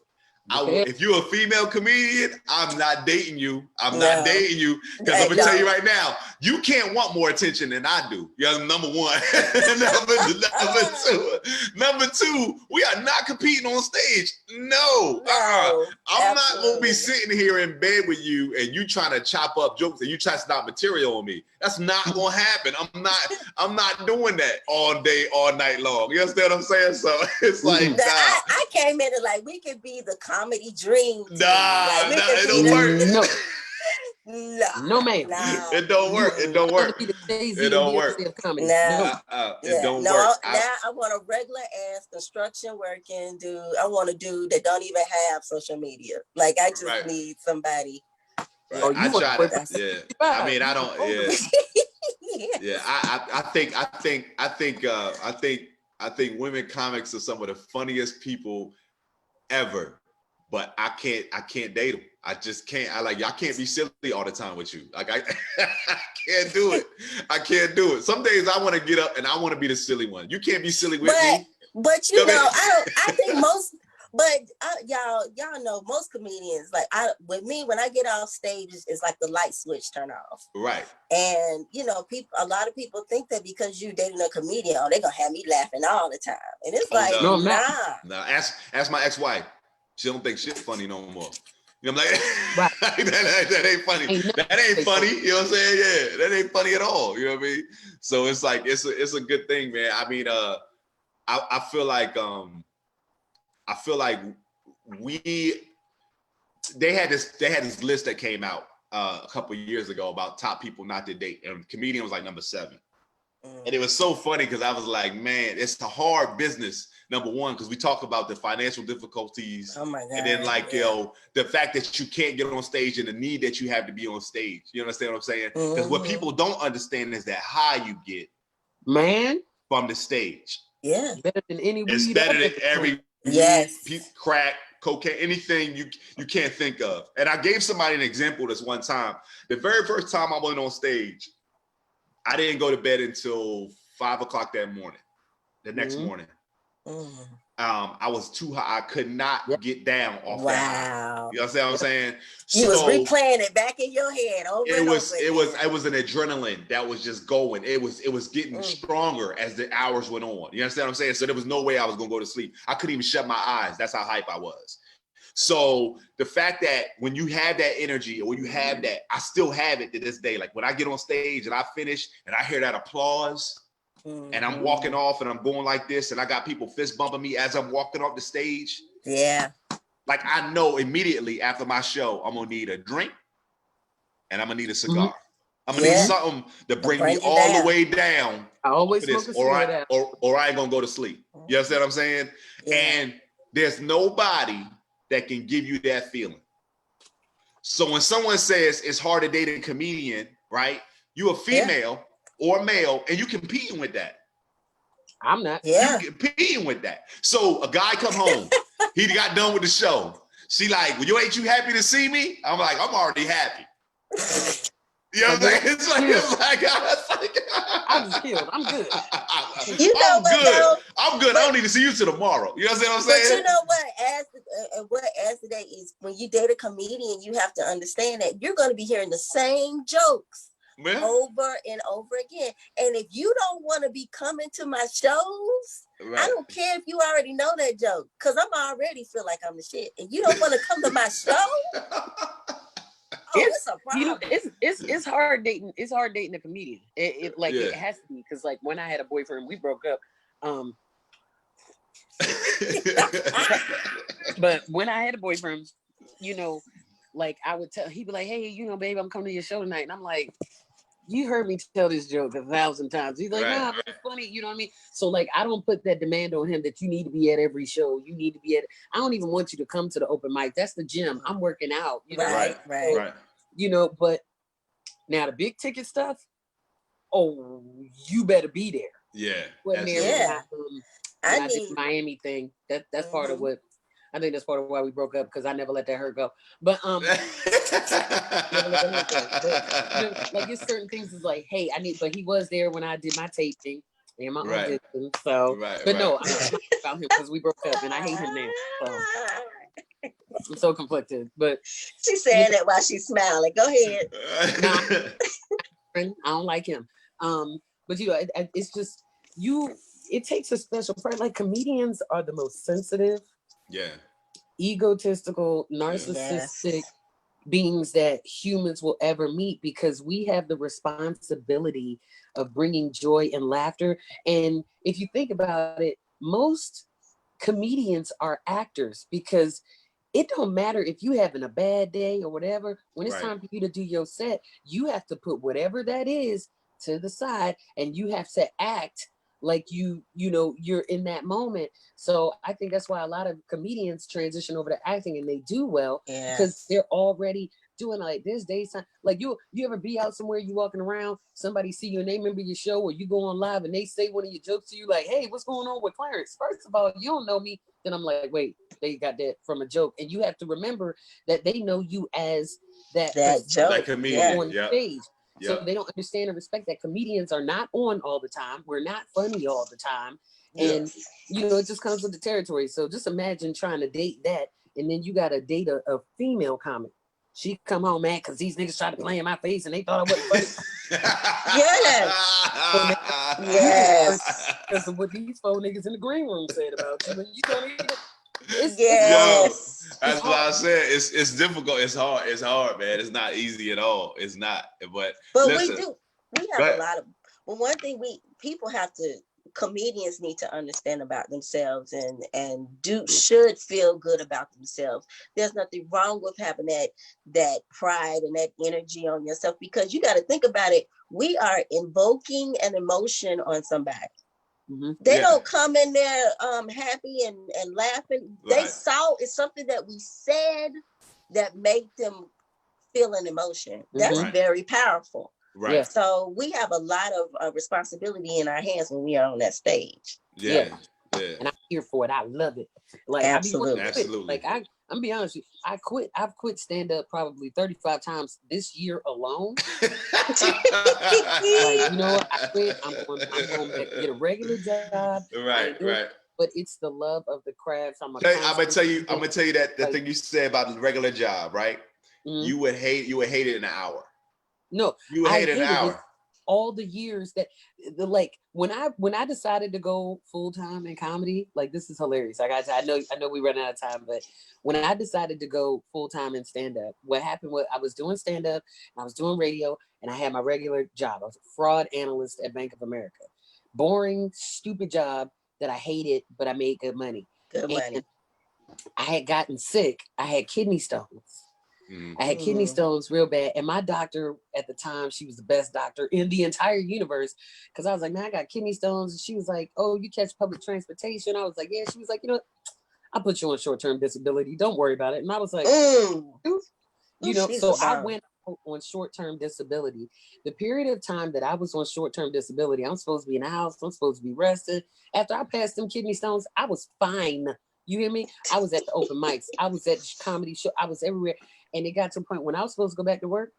If you're a female comedian, I'm not dating you. I'm not dating you because I'm gonna tell you right now, you can't want more attention than I do. You're number one. Number two, we are not competing on stage. No. I'm not gonna be sitting here in bed with you and you trying to chop up jokes and you try to stop material on me. That's not gonna happen. I'm not doing that all day, all night long. You understand what I'm saying? So it's like, I came in and like we could be the comedy dream team. It don't work. No, ma'am. It don't work. It don't work. It don't work. It don't work. Now I want a regular ass construction working dude. I want a dude that don't even have social media. Like I just need somebody. Right. I tried it. Yeah. I mean, I don't. Yeah. Yeah, I think women comics are some of the funniest people ever. But I can't date them. I just can't. I can't be silly all the time with you. Like I can't do it. I can't do it. Some days I want to get up and I want to be the silly one. You can't be silly with me. But you know, I think most. But y'all know most comedians, like with me, when I get off stage, it's like the light switch turn off. Right. And you know, a lot of people think that because you dating a comedian, they're gonna have me laughing all the time. And it's no, nah. Nah. Ask my ex-wife. She don't think shit funny no more. You know, I'm like, right. that ain't funny. That ain't funny. You know what I'm saying? Yeah, that ain't funny at all. You know what I mean? So it's like it's a good thing, man. I mean, I feel like they had this list that came out a couple of years ago about top people not to date, and comedian was like number 7. And it was so funny because I was like, man, it's a hard business. Number one, because we talk about the financial difficulties. Oh my God. And then you know, the fact that you can't get on stage and the need that you have to be on stage. You understand what I'm saying? Because what people don't understand is that high you get, man, from the stage. Yeah. Better than any weed. It's better than every crack, cocaine, anything you can't think of. And I gave somebody an example this one time. The very first time I went on stage, I didn't go to bed until 5 o'clock that morning. The next morning. I was too high. I could not get down off that high. You understand what I'm saying? You was replaying it back in your head over and over again. It was an adrenaline that was just going. It was getting stronger as the hours went on. You understand what I'm saying? So there was no way I was gonna go to sleep. I couldn't even shut my eyes. That's how hype I was. So the fact that when you have that energy or when you have that, I still have it to this day. Like when I get on stage and I finish and I hear that applause and I'm walking off and I'm going like this and I got people fist bumping me as I'm walking off the stage. Yeah. Like I know immediately after my show, I'm gonna need a drink and I'm gonna need a cigar. I'm gonna need something to bring me all the way down. I always smoke a cigarette, or I ain't gonna go to sleep. You understand what I'm saying? Yeah. And there's nobody that can give you that feeling. So when someone says it's hard to date a comedian, right? You a female or male, and you competing with that. I'm not. Yeah. You competing with that. So a guy come home, he got done with the show. She like, well, ain't you happy to see me? I'm like, I'm already happy. You know what I'm saying? It's like I'm just killed. I'm good. You know I'm good. I don't need to see you till tomorrow. You know what I'm saying? But you know what? As today is when you date a comedian, you have to understand that you're going to be hearing the same jokes over and over again. And if you don't want to be coming to my shows, I don't care if you already know that joke, because I'm already feel like I'm the shit. And you don't want to come to my show. It's a problem. It's hard dating. It's hard dating a comedian. It has to be, because like when I had a boyfriend, we broke up. But when I had a boyfriend, you know, like I would tell, he'd be like, "Hey, you know, babe, I'm coming to your show tonight," and I'm like, "You heard me tell this joke 1,000 times." He's like, "Nah, but it's funny," you know what I mean? So like, I don't put that demand on him that you need to be at every show. You need to be at. I don't even want you to come to the open mic. That's the gym. I'm working out. You know? Right. You know, but now the big ticket stuff, you better be there. Yeah. I did the Miami thing. That's part of what I think that's part of why we broke up, because I never let that hurt go. But like it's certain things is like, hey, but he was there when I did my taping and my audition. So no, I'm not about him because we broke up and I hate him now. So I'm so conflicted. But she's saying that while she's smiling. Go ahead. I don't like him. But you know, it's just it takes a special part. Like comedians are the most sensitive, egotistical, narcissistic beings that humans will ever meet, because we have the responsibility of bringing joy and laughter. And if you think about it, most comedians are actors, because it don't matter if you having a bad day or whatever. When it's time for you to do your set, you have to put whatever that is to the side and you have to act like you know, you're in that moment. So I think that's why a lot of comedians transition over to acting and they do well, because they're already doing like this daytime. Like you ever be out somewhere, you walking around, somebody see you and they remember your show, or you go on live and they say one of your jokes to you, like, hey, what's going on with Clarence? First of all, you don't know me. Then I'm like, wait, they got that from a joke. And you have to remember that they know you as that joke, that comedian on stage. Yep. So they don't understand and respect that comedians are not on all the time. We're not funny all the time. And, it just comes with the territory. So just imagine trying to date that. And then you got to date a female comic. She come home mad because these niggas tried to play in my face and they thought I wasn't funny. Yes. Because of what these 4 niggas in the green room said about you. And you don't even... That's what I said. It's difficult. It's hard, man. It's not easy at all. It's not. But listen, we have a lot of. Well, one thing comedians need to understand about themselves and should feel good about themselves. There's nothing wrong with having that pride and that energy on yourself, because you got to think about it. We are invoking an emotion on somebody. Mm-hmm. They don't come in there happy and laughing. Right. They saw it's something that we said that made them feel an emotion. That's very powerful. Right. So we have a lot of responsibility in our hands when we are on that stage. Yeah. And I'm here for it. I love it. Like absolutely. Like I'm be honest with you, I've quit stand up probably 35 times this year alone. Like, you know what? I quit. I'm going to get a regular job. Right. But it's the love of the craft. I'm gonna tell you that the thing you said about the regular job, right? Mm-hmm. You would hate it in an hour. No, you would hate it in an hour. All the years that when I decided to go full time in comedy, like, this is hilarious. I know we run out of time, but when I decided to go full time in stand up, what happened was I was doing stand up and I was doing radio and I had my regular job. I was a fraud analyst at Bank of America. Boring, stupid job that I hated, but I made good money. I had gotten sick. I had kidney stones. I had kidney stones real bad. And my doctor at the time, she was the best doctor in the entire universe. Because I was like, man, I got kidney stones. And she was like, oh, you catch public transportation? I was like, yeah. She was like, I'll put you on short-term disability. Don't worry about it. And I was like, so I went on short-term disability. The period of time that I was on short-term disability, I'm supposed to be in the house. I'm supposed to be rested. After I passed them kidney stones, I was fine. You hear me? I was at the open mics. I was at the comedy show. I was everywhere. And it got to a point when I was supposed to go back to work,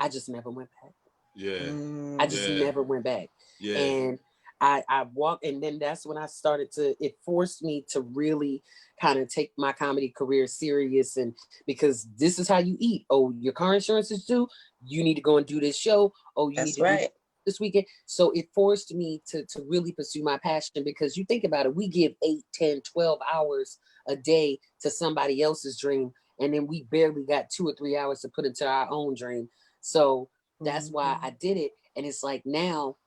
I just never went back. Yeah. I just never went back. Yeah. And I walked, and then that's when I started it forced me to really kind of take my comedy career serious. And because this is how you eat. Oh, your car insurance is due. You need to go and do this show. Oh, you need to do this weekend. So it forced me to really pursue my passion, because you think about it, we give 8, 10, 12 hours a day to somebody else's dream. And then we barely got 2 or 3 hours to put into our own dream. So that's why I did it. And it's like now,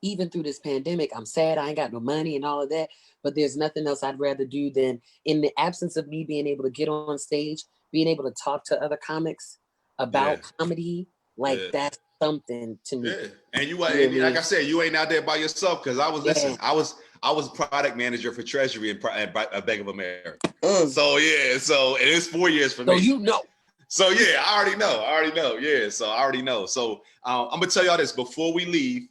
even through this pandemic, I'm sad I ain't got no money and all of that. But there's nothing else I'd rather do than, in the absence of me being able to get on stage, being able to talk to other comics about comedy. Like that's something to me. Yeah. And you like I said, you ain't out there by yourself, because I was product manager for Treasury at Bank of America. So and it's 4 years for me. So I already know. Yeah, so I already know. So I'm gonna tell y'all this before we leave.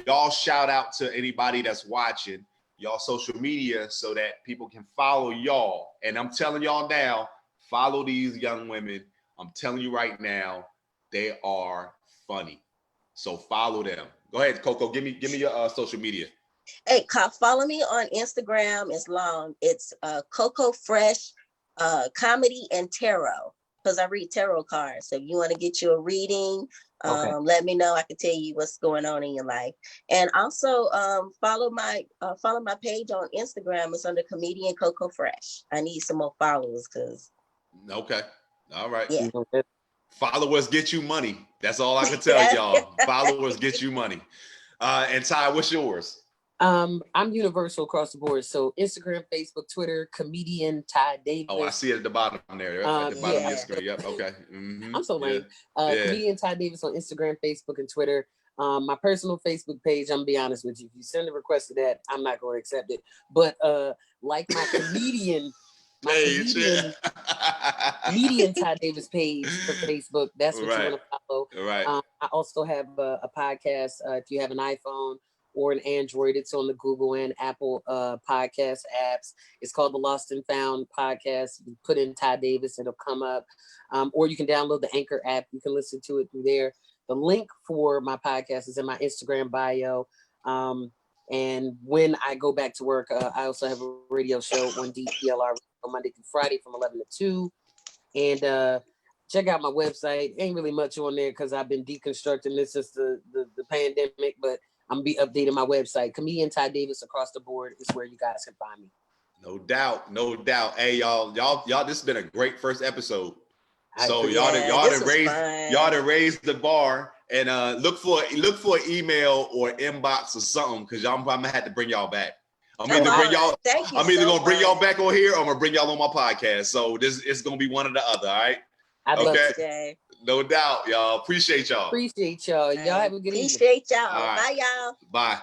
Y'all shout out to anybody that's watching y'all social media so that people can follow y'all. And I'm telling y'all now, follow these young women. I'm telling you right now, they are funny. So follow them. Go ahead, Coco. Give me your social media. Hey, follow me on Instagram. It's long. It's Coco Fresh Comedy and Tarot, because I read tarot cards. So if you want to get you a reading, let me know. I can tell you what's going on in your life. And also follow my page on Instagram. It's under Comedian Coco Fresh. I need some more followers, because. Okay. All right. Yeah. Followers get you money. That's all I can tell y'all. Followers get you money. And Ty, what's yours? I'm universal across the board. So Instagram, Facebook, Twitter, comedian Ty Davis. Oh, I see it at the bottom there. At the bottom of your screen. Yep. Okay. Mm-hmm. I'm so lame. Comedian Ty Davis on Instagram, Facebook, and Twitter. My personal Facebook page, I'm gonna be honest with you. If you send a request to that, I'm not going to accept it. But like my comedian page. Comedian Ty Davis page for Facebook. That's what you want to follow. Right. I also have a podcast. If you have an iPhone or an Android, it's on the Google and Apple podcast apps. It's called the Lost and Found podcast. You put in Ty Davis, it'll come up. Or you can download the Anchor app. You can listen to it through there. The link for my podcast is in my Instagram bio. And when I go back to work, I also have a radio show on DPLR on Monday through Friday from 11 to 2. And check out my website. Ain't really much on there because I've been deconstructing this since the pandemic, but I'm gonna be updating my website. Comedian Ty Davis across the board is where you guys can find me. No doubt. Hey, y'all, this has been a great first episode. So y'all done raised the bar, and look for an email or inbox or something, because I'm gonna have to bring y'all back. I'm either gonna bring y'all back on here, or I'm gonna bring y'all on my podcast. So it's gonna be one or the other. All right. I'd love to. No doubt, y'all. Appreciate y'all. Y'all have a good evening. Appreciate y'all. Right. Bye, y'all. Bye.